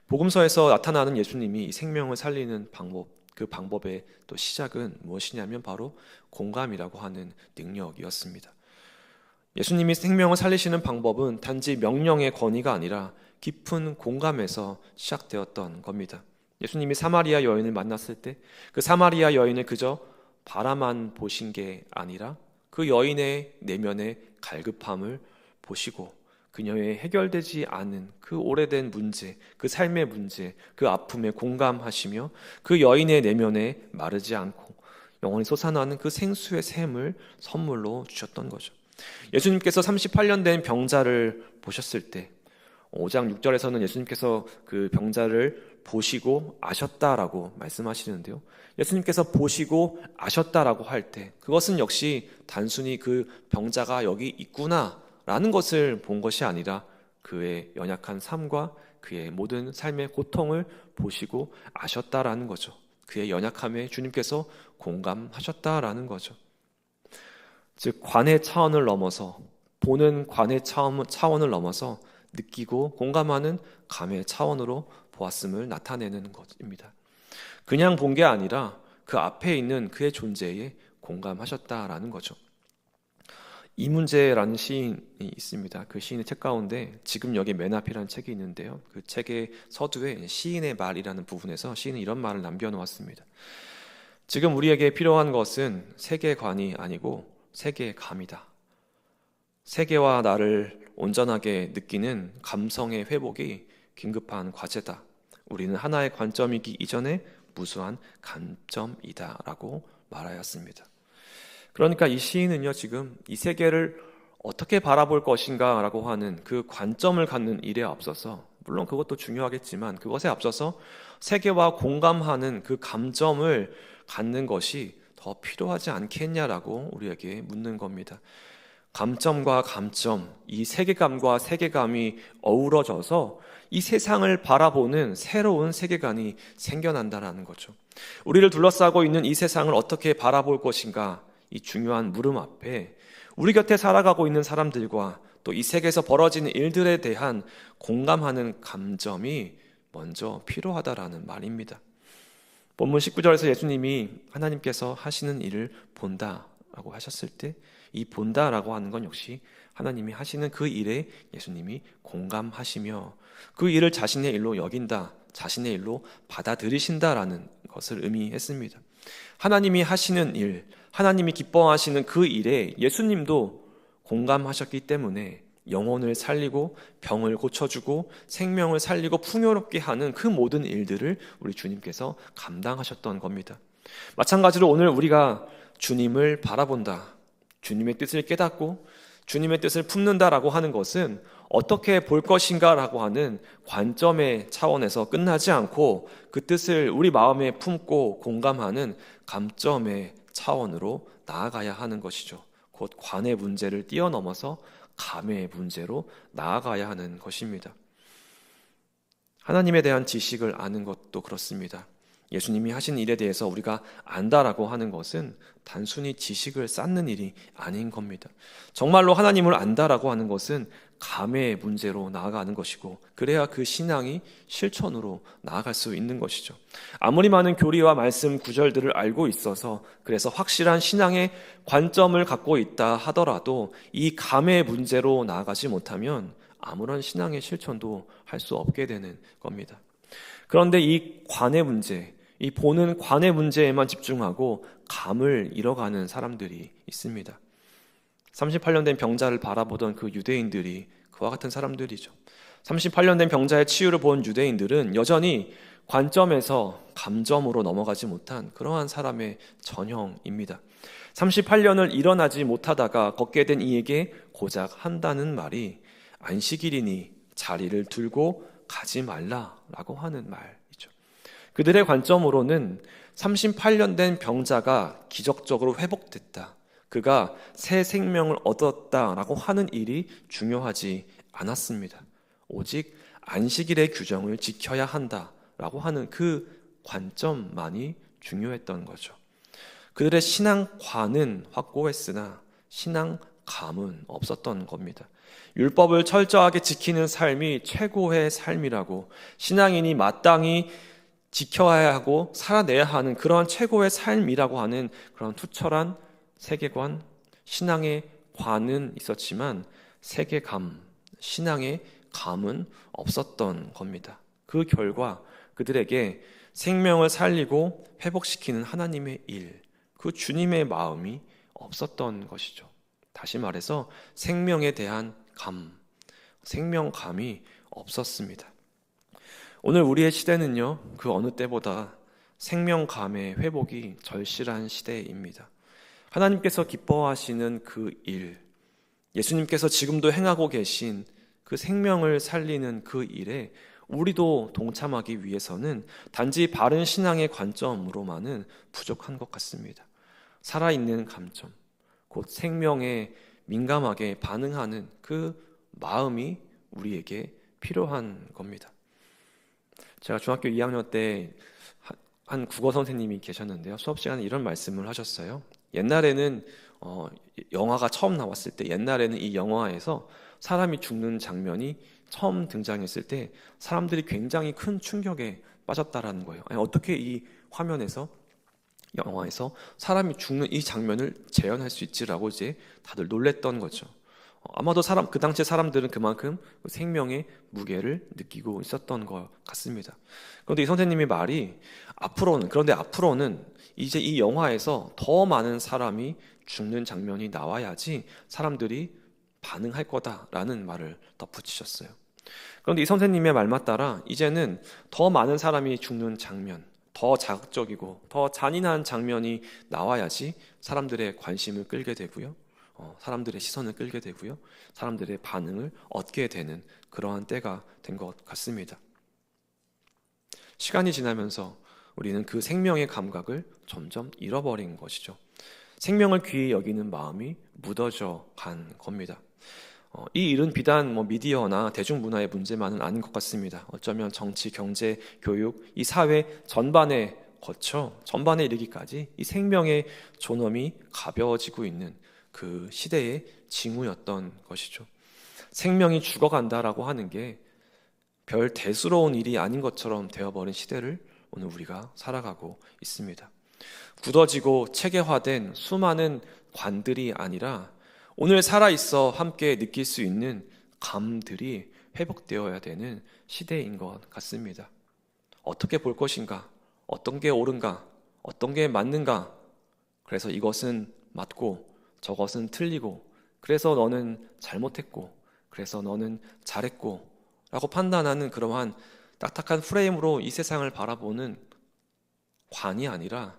복음서에서 나타나는 예수님이 이 생명을 살리는 방법, 그 방법의 또 시작은 무엇이냐면 바로 공감이라고 하는 능력이었습니다. 예수님이 생명을 살리시는 방법은 단지 명령의 권위가 아니라 깊은 공감에서 시작되었던 겁니다. 예수님이 사마리아 여인을 만났을 때 그 사마리아 여인을 그저 바라만 보신 게 아니라 그 여인의 내면의 갈급함을 보시고 그녀의 해결되지 않은 그 오래된 문제, 그 삶의 문제, 그 아픔에 공감하시며 그 여인의 내면에 마르지 않고 영원히 솟아나는 그 생수의 샘을 선물로 주셨던 거죠. 예수님께서 38년 된 병자를 보셨을 때 5장 6절에서는 예수님께서 그 병자를 보시고 아셨다라고 말씀하시는데요. 예수님께서 보시고 아셨다라고 할 때 그것은 역시 단순히 그 병자가 여기 있구나라는 것을 본 것이 아니라 그의 연약한 삶과 그의 모든 삶의 고통을 보시고 아셨다라는 거죠. 그의 연약함에 주님께서 공감하셨다라는 거죠. 즉 관의 차원을 넘어서 보는 관의 차원을 넘어서 느끼고 공감하는 감의 차원으로 보았음을 나타내는 것입니다. 그냥 본 게 아니라 그 앞에 있는 그의 존재에 공감하셨다라는 거죠. 이문재라는 시인이 있습니다. 그 시인의 책 가운데 지금 여기 맨 앞이라는 책이 있는데요. 그 책의 서두에 시인의 말이라는 부분에서 시인은 이런 말을 남겨놓았습니다. 지금 우리에게 필요한 것은 세계관이 아니고 세계감이다. 세계와 나를 온전하게 느끼는 감성의 회복이 긴급한 과제다. 우리는 하나의 관점이기 이전에 무수한 관점이다 라고 말하였습니다. 그러니까 이 시인은요, 지금 이 세계를 어떻게 바라볼 것인가 라고 하는 그 관점을 갖는 일에 앞서서, 물론 그것도 중요하겠지만 그것에 앞서서 세계와 공감하는 그 감점을 갖는 것이 더 필요하지 않겠냐라고 우리에게 묻는 겁니다. 감점과 감점, 이 세계감과 세계감이 어우러져서 이 세상을 바라보는 새로운 세계관이 생겨난다라는 거죠. 우리를 둘러싸고 있는 이 세상을 어떻게 바라볼 것인가, 이 중요한 물음 앞에 우리 곁에 살아가고 있는 사람들과 또 이 세계에서 벌어지는 일들에 대한 공감하는 감점이 먼저 필요하다라는 말입니다. 본문 19절에서 예수님이 하나님께서 하시는 일을 본다라고 하셨을 때 이 본다라고 하는 건 역시 하나님이 하시는 그 일에 예수님이 공감하시며 그 일을 자신의 일로 여긴다, 자신의 일로 받아들이신다라는 것을 의미했습니다. 하나님이 하시는 일, 하나님이 기뻐하시는 그 일에 예수님도 공감하셨기 때문에 영혼을 살리고 병을 고쳐주고 생명을 살리고 풍요롭게 하는 그 모든 일들을 우리 주님께서 감당하셨던 겁니다. 마찬가지로 오늘 우리가 주님을 바라본다, 주님의 뜻을 깨닫고 주님의 뜻을 품는다라고 하는 것은 어떻게 볼 것인가라고 하는 관점의 차원에서 끝나지 않고 그 뜻을 우리 마음에 품고 공감하는 감점의 차원으로 나아가야 하는 것이죠. 곧 관의 문제를 뛰어넘어서 감의 문제로 나아가야 하는 것입니다. 하나님에 대한 지식을 아는 것도 그렇습니다. 예수님이 하신 일에 대해서 우리가 안다라고 하는 것은 단순히 지식을 쌓는 일이 아닌 겁니다. 정말로 하나님을 안다라고 하는 것은 감의 문제로 나아가는 것이고, 그래야 그 신앙이 실천으로 나아갈 수 있는 것이죠. 아무리 많은 교리와 말씀 구절들을 알고 있어서 그래서 확실한 신앙의 관점을 갖고 있다 하더라도 이 감의 문제로 나아가지 못하면 아무런 신앙의 실천도 할 수 없게 되는 겁니다. 그런데 이 관의 문제, 이 보는 관의 문제에만 집중하고 감을 잃어가는 사람들이 있습니다. 38년 된 병자를 바라보던 그 유대인들이 그와 같은 사람들이죠. 38년 된 병자의 치유를 본 유대인들은 여전히 관점에서 감점으로 넘어가지 못한 그러한 사람의 전형입니다. 38년을 일어나지 못하다가 걷게 된 이에게 고작 한다는 말이 안식일이니 자리를 들고 가지 말라라고 하는 말이죠. 그들의 관점으로는 38년 된 병자가 기적적으로 회복됐다, 그가 새 생명을 얻었다라고 하는 일이 중요하지 않았습니다. 오직 안식일의 규정을 지켜야 한다라고 하는 그 관점만이 중요했던 거죠. 그들의 신앙관은 확고했으나 신앙감은 없었던 겁니다. 율법을 철저하게 지키는 삶이 최고의 삶이라고, 신앙인이 마땅히 지켜야 하고 살아내야 하는 그러한 최고의 삶이라고 하는 그런 투철한 세계관, 신앙의 관은 있었지만 세계감, 신앙의 감은 없었던 겁니다. 그 결과 그들에게 생명을 살리고 회복시키는 하나님의 일, 그 주님의 마음이 없었던 것이죠. 다시 말해서 생명에 대한 감, 생명감이 없었습니다. 오늘 우리의 시대는요, 그 어느 때보다 생명감의 회복이 절실한 시대입니다. 하나님께서 기뻐하시는 그 일, 예수님께서 지금도 행하고 계신 그 생명을 살리는 그 일에 우리도 동참하기 위해서는 단지 바른 신앙의 관점으로만은 부족한 것 같습니다. 살아있는 감점, 곧 생명에 민감하게 반응하는 그 마음이 우리에게 필요한 겁니다. 제가 중학교 2학년 때 한 국어 선생님이 계셨는데요. 수업 시간에 이런 말씀을 하셨어요. 옛날에는 영화가 처음 나왔을 때, 옛날에는 이 영화에서 사람이 죽는 장면이 처음 등장했을 때 사람들이 굉장히 큰 충격에 빠졌다라는 거예요. 아니, 어떻게 이 화면에서, 영화에서 사람이 죽는 이 장면을 재현할 수 있지라고 이제 다들 놀랬던 거죠. 아마도 그 당시 사람들은 그만큼 생명의 무게를 느끼고 있었던 것 같습니다. 그런데 이 선생님의 말이 앞으로는 이제 이 영화에서 더 많은 사람이 죽는 장면이 나와야지 사람들이 반응할 거다라는 말을 덧붙이셨어요. 그런데 이 선생님의 말만 따라 이제는 더 많은 사람이 죽는 장면, 더 자극적이고 더 잔인한 장면이 나와야지 사람들의 관심을 끌게 되고요, 사람들의 시선을 끌게 되고요, 사람들의 반응을 얻게 되는 그러한 때가 된 것 같습니다. 시간이 지나면서 우리는 그 생명의 감각을 점점 잃어버린 것이죠. 생명을 귀히 여기는 마음이 묻어져 간 겁니다. 이 일은 비단 미디어나 대중문화의 문제만은 아닌 것 같습니다. 어쩌면 정치, 경제, 교육, 이 사회 전반에 이르기까지 이 생명의 존엄이 가벼워지고 있는 그 시대의 징후였던 것이죠. 생명이 죽어간다라고 하는 게 별 대수로운 일이 아닌 것처럼 되어버린 시대를 오늘 우리가 살아가고 있습니다. 굳어지고 체계화된 수많은 관들이 아니라 오늘 살아있어 함께 느낄 수 있는 감들이 회복되어야 되는 시대인 것 같습니다. 어떻게 볼 것인가? 어떤 게 옳은가? 어떤 게 맞는가? 그래서 이것은 맞고 저것은 틀리고, 그래서 너는 잘못했고, 그래서 너는 잘했고 라고 판단하는 그러한 딱딱한 프레임으로 이 세상을 바라보는 관이 아니라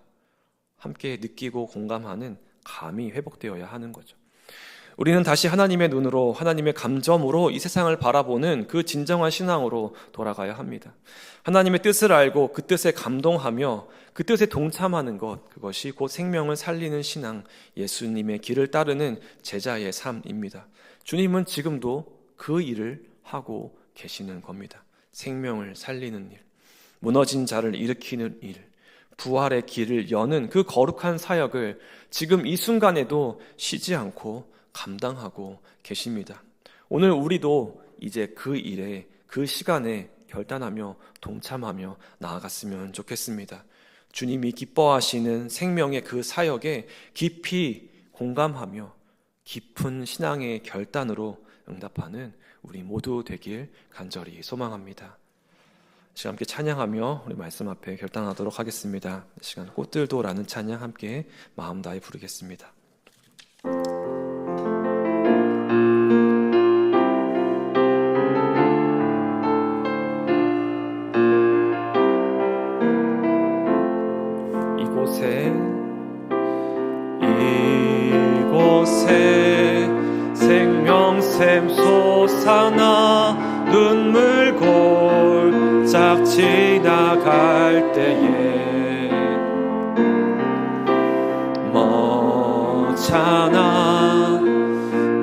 함께 느끼고 공감하는 감이 회복되어야 하는 거죠. 우리는 다시 하나님의 눈으로, 하나님의 감점으로 이 세상을 바라보는 그 진정한 신앙으로 돌아가야 합니다. 하나님의 뜻을 알고 그 뜻에 감동하며 그 뜻에 동참하는 것, 그것이 곧 생명을 살리는 신앙, 예수님의 길을 따르는 제자의 삶입니다. 주님은 지금도 그 일을 하고 계시는 겁니다. 생명을 살리는 일, 무너진 자를 일으키는 일, 부활의 길을 여는 그 거룩한 사역을 지금 이 순간에도 쉬지 않고 감당하고 계십니다. 오늘 우리도 이제 그 일에, 그 시간에 결단하며 동참하며 나아갔으면 좋겠습니다. 주님이 기뻐하시는 생명의 그 사역에 깊이 공감하며 깊은 신앙의 결단으로 응답하는 우리 모두 되길 간절히 소망합니다. 시간 함께 찬양하며 우리 말씀 앞에 결단하도록 하겠습니다. 시간 꽃들도라는 찬양 함께 마음 다해 부르겠습니다. 이곳에 생명샘 솟아나 눈물 골짝 지나갈 때에 멋잖아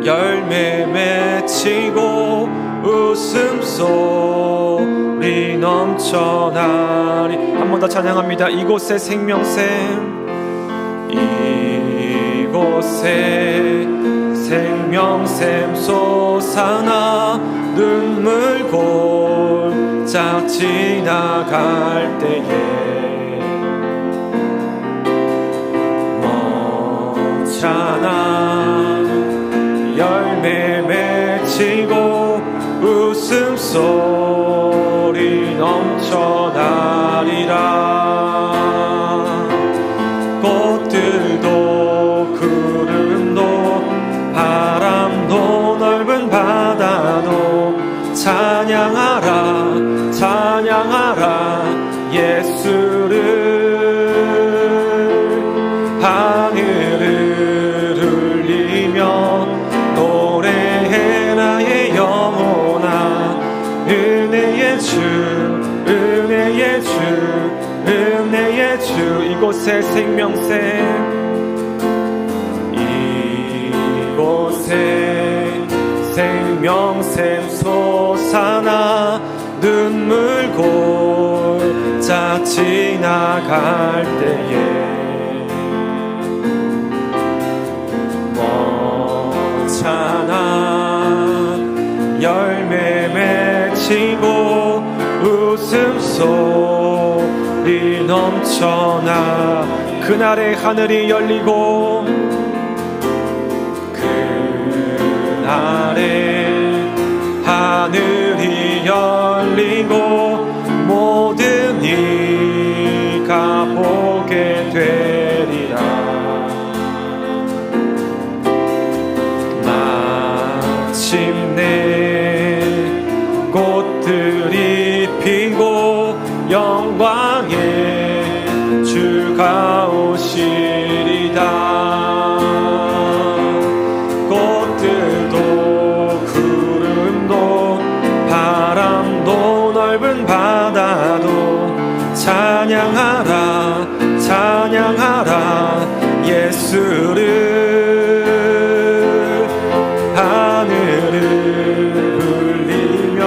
열매 맺히고 웃음소리 넘쳐나리. 한 번 더 찬양합니다. 이곳에 생명샘, 이곳에 생명샘 솟아나 눈물 골짝 지나갈 때에 멋잖아 열매 맺히고 웃음소리 넘쳐나리라. 꽃들도 구름도 바람도 넓은 바다도 찬양하라 찬양하라 예수를. 하늘을 울리며 노래해 나의 영혼아 은혜의 주 은혜의 주 은혜의 주. 이곳에 생명샘, 이곳에 생명샘 솟아나 눈물 골짝 지나갈 때에 멋잖아 열매 맺히고 웃음소리 넘쳐나. 그날의 하늘이 열리고 그날의 하늘이 열리고 모든 이가 보게 되리라. 마침내 꽃들이 피고 영광의 주가 오시리다. 꽃들도 구름도 바람도 넓은 바다도 찬양하라 찬양하라 예수를. 하늘을 울리며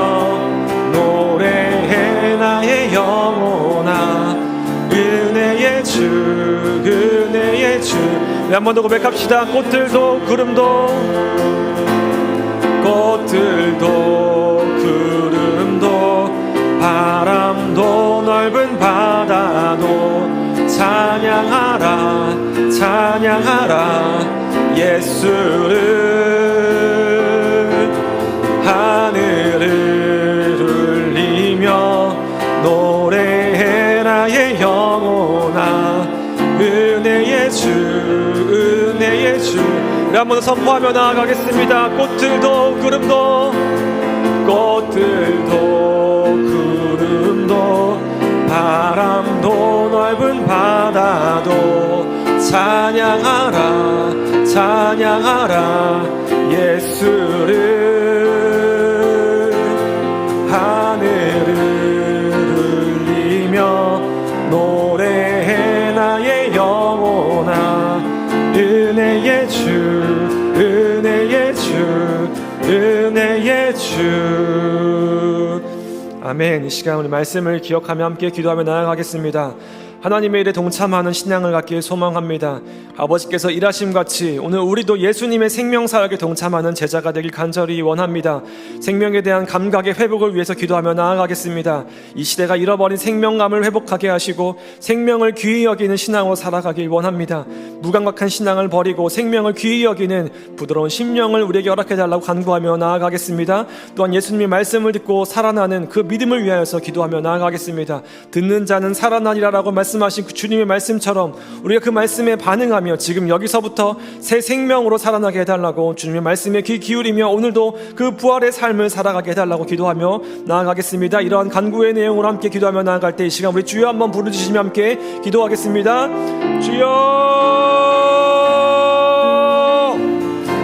노래해 나의 영혼아 은혜의 주 은혜의 주. 한 번 더 고백합시다. 꽃들도 구름도 구름도 바람도 넓은 바다도 찬양하라 찬양하라 예수를. 하늘을 울리며 노래해 나의 영혼아 은혜의 주 은혜의 주. 우리 한 번 더 선포하며 나아가겠습니다. 꽃들도 구름도 구름도 바람도 넓은 바다도 찬양하라 찬양하라 아멘. 이 시간 우리 말씀을 기억하며 함께 기도하며 나아가겠습니다. 하나님의 일에 동참하는 신앙을 갖길 소망합니다. 아버지께서 일하심같이 오늘 우리도 예수님의 생명사역에 동참하는 제자가 되길 간절히 원합니다. 생명에 대한 감각의 회복을 위해서 기도하며 나아가겠습니다. 이 시대가 잃어버린 생명감을 회복하게 하시고 생명을 귀히 여기는 신앙으로 살아가길 원합니다. 무감각한 신앙을 버리고 생명을 귀히 여기는 부드러운 심령을 우리에게 허락해달라고 간구하며 나아가겠습니다. 또한 예수님의 말씀을 듣고 살아나는 그 믿음을 위하여서 기도하며 나아가겠습니다. 듣는 자는 살아나리라라고 말씀하신 그 주님의 말씀처럼 우리가 그 말씀에 반응하며 지금 여기서부터 새 생명으로 살아나게 해달라고 주님의 말씀에 귀 기울이며 오늘도 그 부활의 삶을 살아가게 해달라고 기도하며 나아가겠습니다. 이러한 간구의 내용으로 함께 기도하며 나아갈 때 이 시간 우리 주여 한번 부르짖으시며 함께 기도하겠습니다. 주여,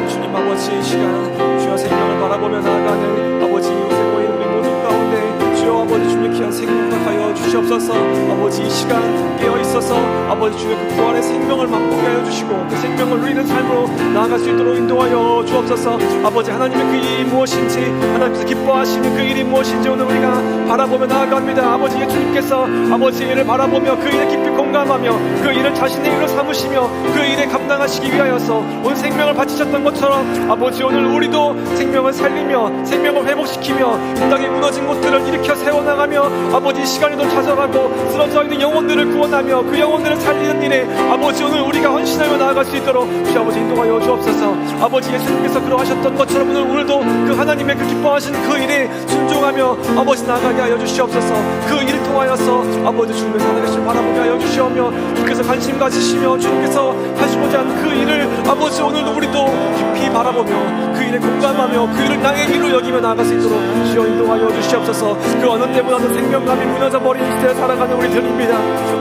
주님 아버지, 이 시간 주여 생명을 바라보며 나아가는 아버지 이곳에 모인 우리 모두 가운데 주여 아버지 주님의 귀한 생명을 하여 주시옵소서. 아버지 이 시간 깨어있어서 아버지 주의 그 부활의 생명을 맛보게 하여 주시고 그 생명을 누리는 삶으로 나아갈 수 있도록 인도하여 주옵소서. 아버지 하나님의 그 일이 무엇인지, 하나님께서 기뻐하시는 그 일이 무엇인지 오늘 우리가 바라보며 나아갑니다. 아버지 예수님께서 아버지 일을 바라보며 그 일에 깊이 공감하며 그 일을 자신의 일로 삼으시며 그 일에 감당하시기 위하여서 온 생명을 바치셨던 것처럼 아버지 오늘 우리도 생명을 살리며 생명을 회복시키며 이 땅에 무너진 곳들을 일으켜 세워나가며 아버지 이 시간에도 찾아가고 쓰러져 있는 영혼들을 구원하며 그 영혼들을 살리는 일에 아버지 오늘 우리가 헌신하며 나아갈 수 있도록 주 아버지 인도하여 주옵소서. 아버지 예수님께서 그러하셨던 것처럼 오늘도 그 하나님의 그 기뻐하시는 그 일에 순종하며 아버지 나아가게 하여 주시옵소서. 그 일을 통하여서 아버지 주님의 살아계신 바라보게 하여 주시오며 주께서 관심 가지시며 주님께서 하시고자 하는 그 일을 아버지 오늘도 우리도 깊이 바라보며 그 일에 공감하며 그 일을 나의 일로 여기며 나아갈 수 있도록 주여 인도하여 주시옵소서. 그 어느 때보다도 생명감이 무너져버린 시대에 살아가는 우리들입니다.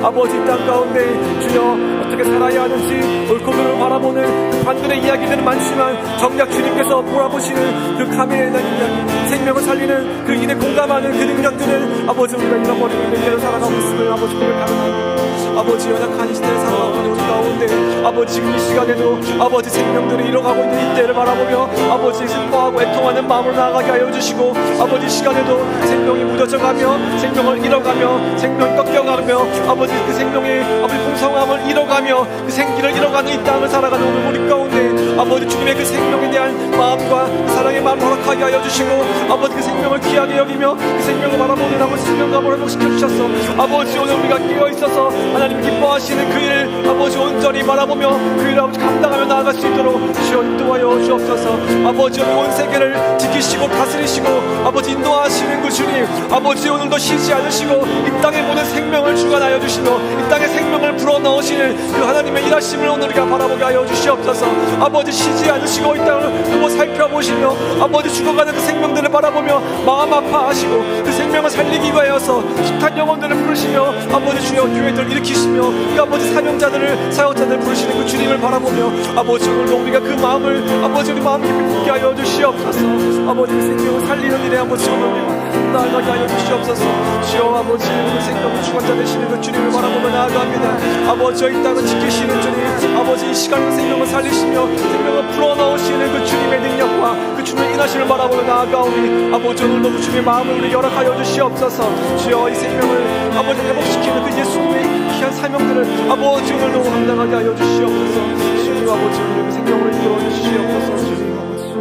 아버지 땅 가운데 주여 어떻게 살아야 하는지 옳고 그름을 바라보는 그 반들의 이야기들은 많지만 정작 주님께서 몰아보시는 그 카메라에 대한 이야기, 생명을 살리는 그 일에 공감하는 그 능력들을 아버지 우리가 잃어버리고 있는 대로 살아가고 있음을 아버지 고백하옵나이다. 아버지 연약한 이 시대에 살아가고 있는 우리 가운데 아버지 지금 이 시간에도 아버지 생명들을 잃어가고 있는 이때를 바라보며 아버지 슬퍼하고 애통하는 마음으로 나아가게 하여 주시고 아버지 이 시간에도 생명이 무뎌져가며 생명을 잃어가며 생명이 꺾여가며 아버지 그 생명의 아버지 풍성함을 잃어가며 그 생기를 잃어가는 이 땅을 살아가는 오늘 우리 가운데 아버지 주님의 그 생명에 대한 마음과 사랑의 마음을 허락하게 하여 주시고 아버지 그 생명을 귀하게 여기며 그 생명을 바라보는 아버지 생명감을 회복시켜 주셔서 아버지 오늘 우리가 깨어있어서 하나님 기뻐하시는 그 일을 아버지 온전히 바라보며 그 일을 아버지 감당하며 나아갈 수 있도록 주여 인도하여 주옵소서. 아버지 온 세계를 지키시고 다스리시고 아버지 인도하시는 그 주님 아버지 오늘도 쉬지 않으시고 이 땅의 모든 생명을 주관하여 주시며 이 땅의 생명을 불어넣으시는 그 하나님의 일하심을 오늘 우리가 바라보게 하여 주시옵소서. 아버지 쉬지 않으시고 이 땅을 두고 살펴보시며 아버지 죽어가는 그 생명들을 바라보며 마음 아파하시고 그 생명을 살리기 위하여서 숱한 영혼들을 부르시며 아버지 주여 교회들을 일으키시며 그 아버지 사명자들을 사역자들을 부르시는 그 주님을 바라보며 아버지 오늘도 우리가 그 마음을 아버지 우리 마음 깊이 품게 하여 주시옵소서. 아버지 그 생명을 살리는 일에 아버지 오늘 우리가 나아가게 하여 주시옵소서. 주여 아버지 그 생명의 주관자 되시는 그 주님을 바라보며 나아갑니다. 아버지 이 땅을 지키시는 주님 아버지 이 시간에 생명을 살리시며 생명을 불어넣으시는 그 주님의 능력과 그 주님의 인하심을 바라보며 나아가오니 아버지 오늘도 그 주님의 마음을 우리에게 허락하여 주시옵소서. 주여 이 생명을 아버지 회복시키는 그 예수님의 귀한 사명들을 아버지 오늘도 감당하게 하여 주시옵소서. 주님 아버지 우리의 생명으로 이끌어 주시옵소서. 주님 아버지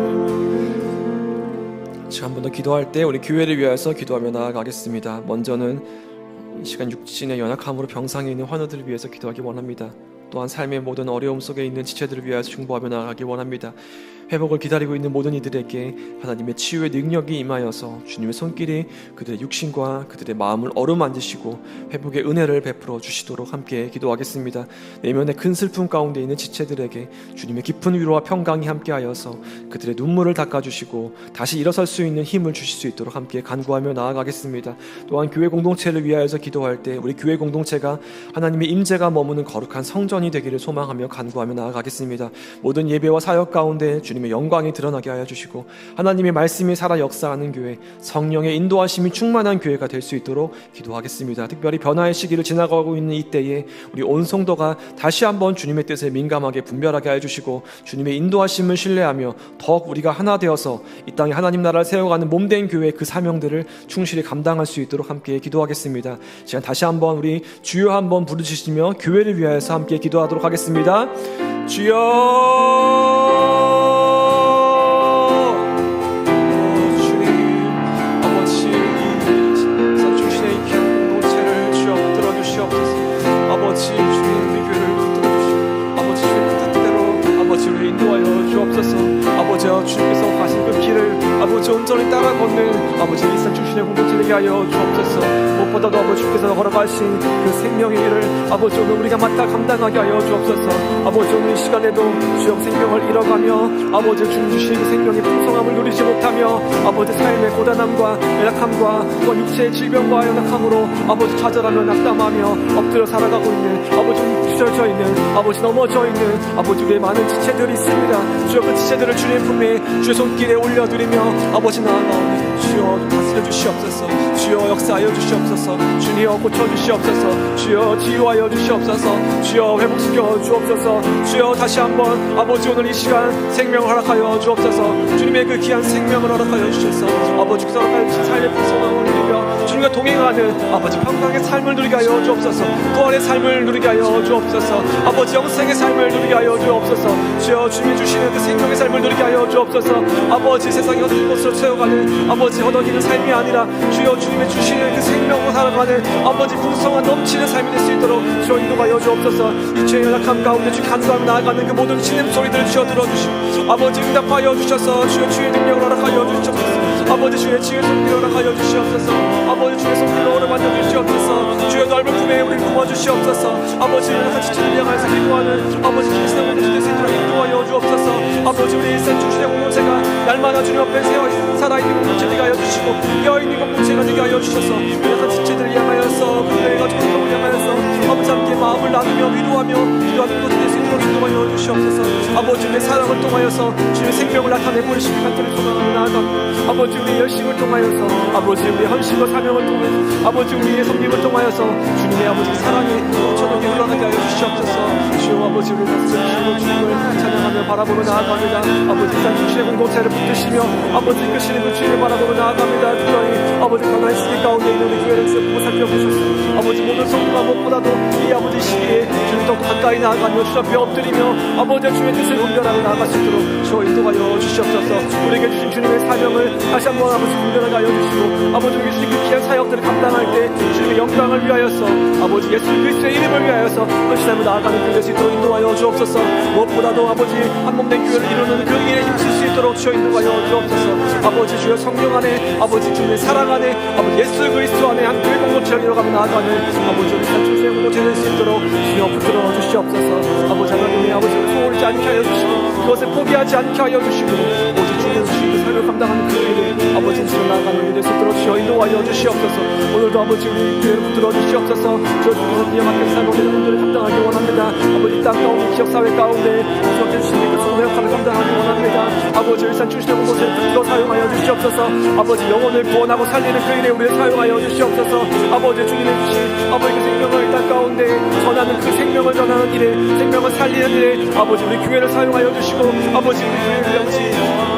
한 번 더 기도할 때 우리 교회를 위하여서 기도하며 나아가겠습니다. 먼저는 이 시간 육신의 연약함으로 병상에 있는 환우들을 위해서 기도하기 원합니다. 또한 삶의 모든 어려움 속에 있는 지체들을 위하여서 중보하며 나아가기 원합니다. 회복을 기다리고 있는 모든 이들에게 하나님의 치유의 능력이 임하여서 주님의 손길이 그들의 육신과 그들의 마음을 어루만지시고 회복의 은혜를 베풀어 주시도록 함께 기도하겠습니다. 내면의 큰 슬픔 가운데 있는 지체들에게 주님의 깊은 위로와 평강이 함께하여서 그들의 눈물을 닦아주시고 다시 일어설 수 있는 힘을 주실 수 있도록 함께 간구하며 나아가겠습니다. 또한 교회 공동체를 위하여서 기도할 때 우리 교회 공동체가 하나님의 임재가 머무는 거룩한 성전이 되기를 소망하며 간구하며 나아가겠습니다. 모든 예배와 사역 가운데 주님 주님의 영광이 드러나게 하여 주시고 하나님의 말씀이 살아 역사하는 교회, 성령의 인도하심이 충만한 교회가 될 수 있도록 기도하겠습니다. 특별히 변화의 시기를 지나가고 있는 이때에 우리 온 성도가 다시 한번 주님의 뜻에 민감하게 분별하게 하여 주시고 주님의 인도하심을 신뢰하며 더욱 우리가 하나 되어서 이 땅에 하나님 나라를 세워가는 몸된 교회 그 사명들을 충실히 감당할 수 있도록 함께 기도하겠습니다. 시간 다시 한번 우리 주여 한번 부르짖으며 교회를 위하여서 함께 기도하도록 하겠습니다. 주여, 주님, 아버지 이 산중신의 이 귀한 공동체를 주여 붙들어 주시옵소서. 아버지 주님 우리 교회를 붙들어 주시고 아버지 주의 뜻대로 아버지 우리 인도하여 주옵소서. 아버지여 주님께서 가신 그 길을 아버지 온전히 따라 걷는 아버지 이 산중신의 공동체 되게 하여 주옵소서. 무엇보다도 아버지 주께서 걸어가신 그 생명의 길을 아버지 오늘 우리가 맡아 감당하게 하여 주옵소서. 아버지 오늘 이 시간에도 주여 생명을 잃어가며 아버지 주님 주신 그 생명의 풍성함을 누리지 못하며 아버지 삶의 고단함과 연약함과 또 육체의 질병과 연약함으로 아버지 좌절하며 낙담하며 엎드려 살아가고 있는 아버지 주저져 있는 아버지 넘어져 있는 아버지 우리의 많은 지체들이 있습니다. 주여 그 지체들을 주님 품에 주의 손길에 올려드리며 아버지 나아가오니 주여 다스려 주시옵소서. 주여 역사하여 주시옵소서. 주여 고쳐주시옵소서. 주여 치유하여 주시옵소서. 주여 회복시켜 주옵소서. 주여 다시 한번 아버지 오늘 이 시간 생명을 허락하여 주옵소서. 주님의 그 귀한 생명을 허락하여 주셔서 아버지께서 허락하여 주신 삶의 풍성함을 누리며 주님과 동행하는 아버지 평강의 삶을 누리게 하여 주옵소서. 부활의 삶을 누리게 하여 주옵소서. 아버지 영생의 삶을 누리게 하여 주옵소서. 주여 주님이 주시는 그 생명의 삶을 누리게 하여 주옵소서. 아버지 세상에 어떤 곳으로 채워가는 아버지 허덕이는 삶이 아니라 주여 주님의 주시는 그 생명으로 살아가는 아버지 풍성한 넘치는 삶이 될 수 있도록 주여 인도하여 주옵소서. 이 죄의 연약함 가운데 주 간구하며 나아가는 그 모든 신음소리들을 주여 들어주시고 아버지 응답하여 주셔서 주여 주의 능력을 허락하여 주시옵소서. 아버지 주의 지혜의 손길을 허락하여 주시옵소서. 아버지 주의 손길로 오르만져 주시옵소서. 주의 넓은 품에 우리를 부어주시옵소서. 아버지 연약한 지체를 향하여서 기도하는 아버지 주의 공동체 될 수 있도록 인도하여 주옵소서. 아버지 우리 일산 주시의 공동체가 날마다 주님 앞에 세워 살아있는 공동체 되게 하여 주시고 깨어있는 공동체가 되게 하여 주셔서 연약한 지체들을 향하여서 분별해가지고 성을 향하여서 아버지 함께 마음을 나누며 위로하며 기도하는 공동체 될 수 있도록 인도하여 주시옵소서. 아버지 우리의 사랑을 통하여서 주의 생명을 나타내 보이시는 간절히 소망하며 나아가고 아버지 우리의 열심을 통하여서 아버지 우리의 헌신과 사명을 통해서 아버지 우리의 섬김을 통하여서 주님의 아버지 사랑이 넘쳐나게 흘러가게 하여 주시옵소서. 주여 아버지 우리 다스리시고 주님을 찬양하며 바라보며 나아갑니다. 아버지 산 주시의 공동체를 붙드시며 아버지 이끄시는 그 주님을 바라보며 나아갑니다. 특별히 아버지 가나의 시기 가운데 있는 우리 교회를 보고 살펴보셨습니다. 아버지 모든 성도가 무엇보다도 이 아버지 시기에 주님 더 가까이 나아가며 주 앞에 엎드리며 아버지 주의 뜻을 분별하고 나아갈 수 있도록 주 인도하여 주시옵소서. 우리에게 주신 주님의 사명을 다시 한번 아버지 분별하게 하여 주시고 아버지 우리 주님 그 귀한 사역들을 감당할 때 주님의 영광을 위하여서 아버지 예수 그리스도의 이름을 위하여서 헌신하며 나아가는 교회 될 수 있도록 인도하여 주옵소서. 무엇보다도 아버지 한몸된 교회를 이루는 그 일에 힘쓸 수 있도록 주 인도하여 주옵소서. 아버지 주여 성령 안에 아버지 주님의 사랑 안에 아버지 예수 그리스도 안에 한 교회 공동체를 이뤄가며 나아가는 아버지 우리 산출생 공동체 될 수 있도록 주여 붙들어 주시옵소서. 아버지 하나님의 아버지를 소홀히 않게 하여 주시고 그것을 포기하지 않게 하여 주시고 오직 주님 주신 그 삶을 감당하는 그 일을 아버지 주여 나아가는 일이 될 수 있도록 주여 인도하여 주시옵소서. 오늘도 아버지 우리 교회를 붙들어 주시옵소서. 주여 주께서 비어 맡겨 살아오는 분들을 감당하기 원합니다. 아버지 땅 가운데 기업사회 가운데 주님께 주시는 그 좋은 역할을 감당하기 원합니다. 아버지 일산 주시는 공동체를 붙들어 사용하여 주시옵소서. 아버지 영혼을 구원하고 살리는 그 일에 우리를 사용하여 주시옵소서. 아버지 주님의 주신 아버지 그 생명을 땅 가운데 전하는 그 생명을 전하는 일에 생명을 살리는 일에 아버지 우리 교회를 사용하여 주시고 아버지 우리 교회를 아버지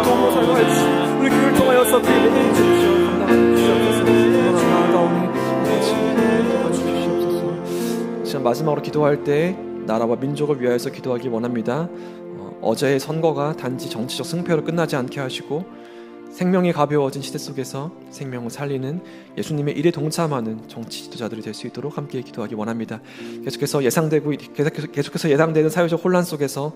도움으로 사용하여 주시고 우리 교회를 통하여서 그 일에 주시옵소서. 감당하여 주시옵소서. 나아가오니 아버지 주시옵소서. 지금 마지막으로 기도할 때 나라와 민족을 위하여서 기도하기 원합니다. 어제의 선거가 단지 정치적 승패로 끝나지 않게 하시고 생명이 가벼워진 시대 속에서 생명을 살리는 예수님의 일에 동참하는 정치 지도자들이 될 수 있도록 함께 기도하기 원합니다. 계속해서 예상되는 사회적 혼란 속에서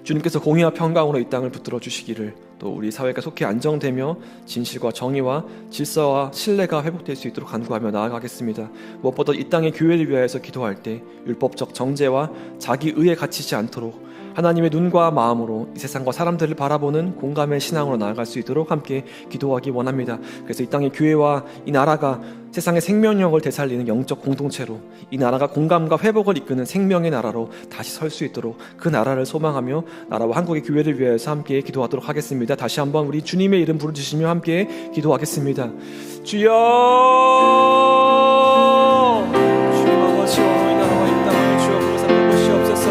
주님께서 공의와 평강으로 이 땅을 붙들어 주시기를, 또 우리 사회가 속히 안정되며 진실과 정의와 질서와 신뢰가 회복될 수 있도록 간구하며 나아가겠습니다. 무엇보다 이 땅의 교회를 위하여서 기도할 때 율법적 정죄와 자기 의에 갇히지 않도록 하나님의 눈과 마음으로 이 세상과 사람들을 바라보는 공감의 신앙으로 나아갈 수 있도록 함께 기도하기 원합니다. 그래서 이 땅의 교회와 이 나라가 세상의 생명력을 되살리는 영적 공동체로, 이 나라가 공감과 회복을 이끄는 생명의 나라로 다시 설 수 있도록 그 나라를 소망하며 나라와 한국의 교회를 위해서 함께 기도하도록 하겠습니다. 다시 한번 우리 주님의 이름 부르짖으며 함께 기도하겠습니다. 주여, 주님 아버지, 이 나라와 이 땅을 주여 부르짖는 것이옵소서.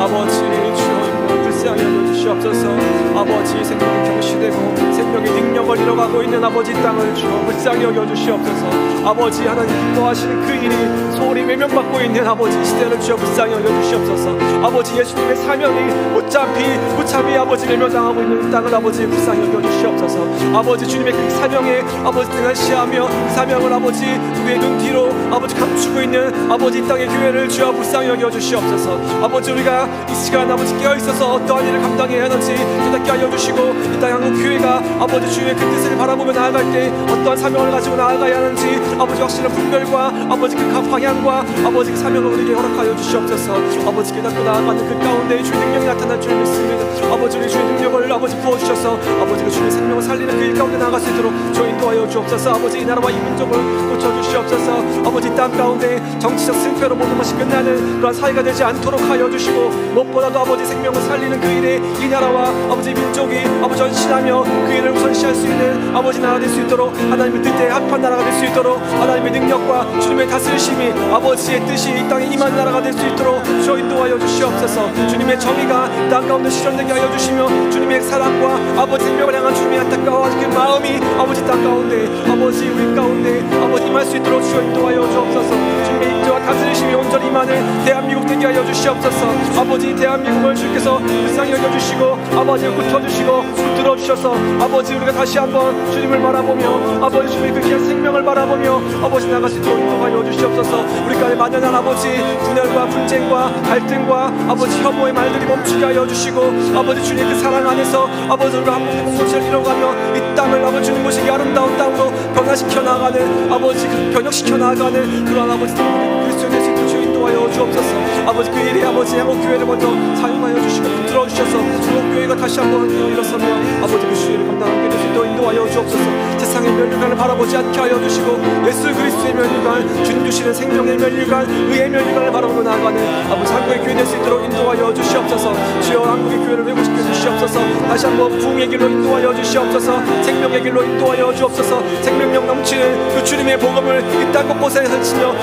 아버지, 주여 불쌍히 여겨주시옵소서. 아버지, 생명이 경시되고 생명의 능력을 잃어가고 있는 아버지 땅을 주여 불쌍히 여겨주시옵소서. 아버지, 하나님 기뻐하시는 그 일이 소홀히 외면받고 있는 아버지 시대를 주여 불쌍히 여겨주시옵소서. 아버지, 예수님의 사명이 무참히 아버지 외면당하고 있는 땅을 아버지 불쌍히 여겨주시옵소서. 아버지, 주님의 그 사명에 아버지 등한시하며 그 사명을 아버지 우리의 눈 뒤로 아버지 감추고 있는 아버지 이 땅의 교회를 주여 불쌍히 여겨주시옵소서. 아버지, 우리가 이 시간 아버지 깨어있어서 어떠한 일을 감당해야 하는지 깨닫게 하여 주시고, 이 땅 한국 교회가 아버지 주의 그 뜻을 바라보며 나아갈 때 어떠한 사명을 가지고 나아가야 하는지 아버지 확실한 분별과 아버지 그 방향과 아버지 그 사명을 우리에게 허락하여 주시옵소서. 아버지, 깨닫고 나아가는 그 가운데 주의 능력이 나타날 줄 믿습니다. 아버지, 우리 주의 능력을 아버지 부어주셔서 아버지 그 주의 생명을 살리는 그 일 가운데 나아갈 수 있도록 저 인도하여 주옵소서. 아버지, 이 나라와 이 민족을 고쳐주시옵소서. 아버지, 땅 가운데 정치적 승패로 모든 것이 끝나는 그런 사회가 되지 않도록 하여 주시고, 무엇보다도 아버지 생명을 살리는 그 일에 이 나라와 아버지 민족이 아버지 전신하며 그 일을 우선시할 수 있는 아버지 나라 될 수 있도록, 하나님의 뜻에 합한 나라가 될 수 있도록, 하나님의 능력과 주님의 다스리심이 아버지의 뜻이 이 땅에 임한 나라가 될 수 있도록 주여 인도하여 주시옵소서. 주님의 정의가 땅 가운데 실현되게 하여 주시며, 주님의 사랑과 아버지 생명을 향한 주님의 안타까워하는 그 마음이 아버지 땅 가운데 아버지 우리 가운데 아버지 임할 수 있도록 주여 인도하여 주옵소서. 주님의 인도와 다스리심이 온전히 임하는 대한민국 되게 하여 주시옵소서. 아버지, 대한민국을 주께서 불쌍히 여겨주시고 아버지 고쳐주시고 붙들어주셔서 아버지 우리가 다시 한번 주님을 바라보며 아버지 주님의 그 귀한 생명을 바라보며 아버지 나갈 수 있도록 인도하여 주시옵소서. 우리 가운데 만연한 아버지 분열과 분쟁과 갈등과 아버지 혐오의 말들이 멈추게 하여 주시고, 아버지 주님의 그 사랑 안에서 아버지 우리가 한국의 공동체를 이뤄가며 이 땅을 아버지 주님 모시기 아름다운 땅으로 변화시켜 나가는 아버지 그 변혁시켜 나가는 그런 아버지 그리스도의 될 수 있도록 주여 인도하여 주옵소서. 아버지, 그 일에 아버지 한국교회를 먼저 사용하여 주시고 들어주셔서 한국교회가 다시 한번 일어서며 아버지 그 주의를 감당하게 될 수 있도록 인도하여 주옵소서. 세상의 면류관을 바라보지 않게 하여 주시고, 예수 그리스도의 면류관, 주님 주시는 생명의 면류관, 의의 면류관을 바라보고 나아가는 아버지 한국의 교회 될 수 있도록 인도하여 주시옵소서. 주여 한국의 교회를 회복시켜 주시옵소서. 다시 한번 부흥의 길로 인도하여 주시옵소서. 생명의 길로 인도하여 주옵소서. 생명력 넘치는 그 주님의 복음을 이 땅 곳곳에 펼치며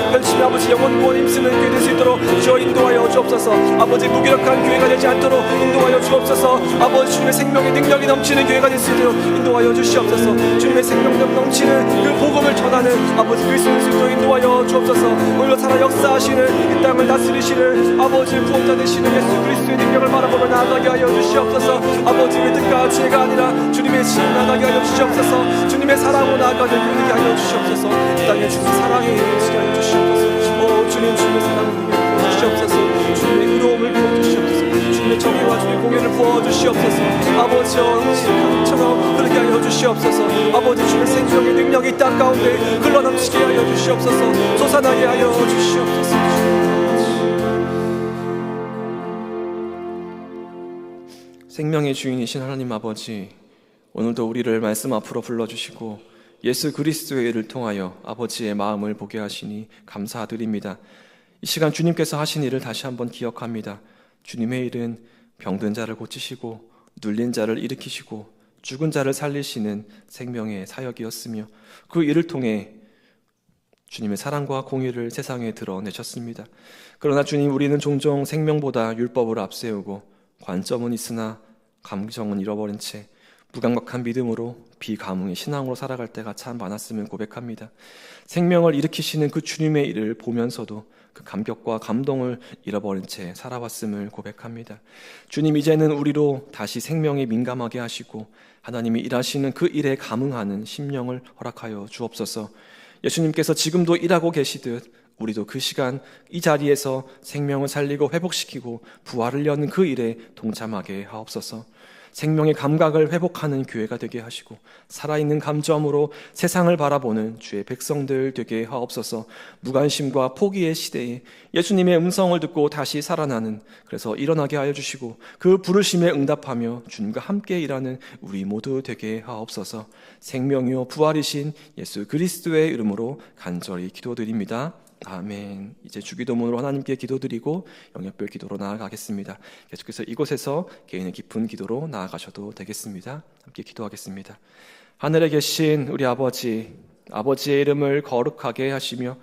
아버지 영원 구원 힘쓰는 교회 될 수 있도록 주여 인도하여 주옵소서. 아버지, 무기력한 교회가 되지 않도록 인도하여 주옵소서. 아버지, 주님의 생명의 능력이 넘치는 교회가 될 수 있도록 인도하여 주시옵소서. 주님의 생명력 넘치는 그 복음을 전하는 아버지 그리스도 될 수 있도록 인도하여 주옵소서. 오늘도 살아 역사하시는 이 땅을 다스리시는 아버지 구원자 되시는 예수 그리스도의 능력을 바라보며 나아가게 하여 주시옵소서. 아버지의 뜻과 지혜가 아니라 주님의 지혜로 나아가게 하여 주시옵소서. 주님의 사랑으로 나아가게 하여 주시옵소서. 이 땅에 주님 사랑이 이루어지게 하여 주시옵소서. 오 주님, 주님의 사랑을 부어주시옵소서. 주님의 의로움을 부어주시옵소서. 주님의 정의와 주님의 공의를 부어주시옵소서. 아버지여, 강처럼 흐르게 하여 주시옵소서. 아버지, 주님의 생명의 능력이 이 땅 가운데 흘러넘치게 하여 주시옵소서. 솟아나게 하여 주시옵소서. 생명의 주인이신 하나님 아버지, 오늘도 우리를 말씀 앞으로 불러주시고 예수 그리스도의 일을 통하여 아버지의 마음을 보게 하시니 감사드립니다. 이 시간 주님께서 하신 일을 다시 한번 기억합니다. 주님의 일은 병든 자를 고치시고 눌린 자를 일으키시고 죽은 자를 살리시는 생명의 사역이었으며, 그 일을 통해 주님의 사랑과 공의를 세상에 드러내셨습니다. 그러나 주님, 우리는 종종 생명보다 율법을 앞세우고 관점은 있으나 감정은 잃어버린 채 무감각한 믿음으로 비감흥의 신앙으로 살아갈 때가 참 많았음을 고백합니다. 생명을 일으키시는 그 주님의 일을 보면서도 그 감격과 감동을 잃어버린 채 살아왔음을 고백합니다. 주님, 이제는 우리로 다시 생명에 민감하게 하시고 하나님이 일하시는 그 일에 감응하는 심령을 허락하여 주옵소서. 예수님께서 지금도 일하고 계시듯 우리도 그 시간 이 자리에서 생명을 살리고 회복시키고 부활을 여는 그 일에 동참하게 하옵소서. 생명의 감각을 회복하는 교회가 되게 하시고 살아있는 감점으로 세상을 바라보는 주의 백성들 되게 하옵소서. 무관심과 포기의 시대에 예수님의 음성을 듣고 다시 살아나는, 그래서 일어나게 하여 주시고 그 부르심에 응답하며 주님과 함께 일하는 우리 모두 되게 하옵소서. 생명이요 부활이신 예수 그리스도의 이름으로 간절히 기도드립니다. 아멘. 이제 주기도문으로 하나님께 기도드리고 영역별 기도로 나아가겠습니다. 계속해서 이곳에서 개인의 깊은 기도로 나아가셔도 되겠습니다. 함께 기도하겠습니다. 하늘에 계신 우리 아버지, 아버지의 이름을 거룩하게 하시며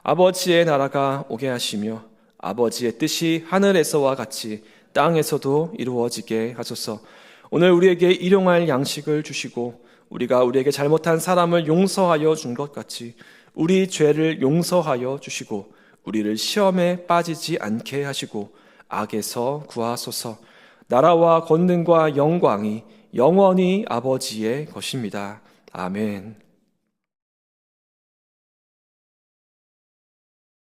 아버지의 나라가 오게 하시며 아버지의 뜻이 하늘에서와 같이 땅에서도 이루어지게 하소서. 오늘 우리에게 일용할 양식을 주시고 우리가 우리에게 잘못한 사람을 용서하여 준 것 같이 우리 죄를 용서하여 주시고 우리를 시험에 빠지지 않게 하시고 악에서 구하소서. 나라와 권능과 영광이 영원히 아버지의 것입니다. 아멘.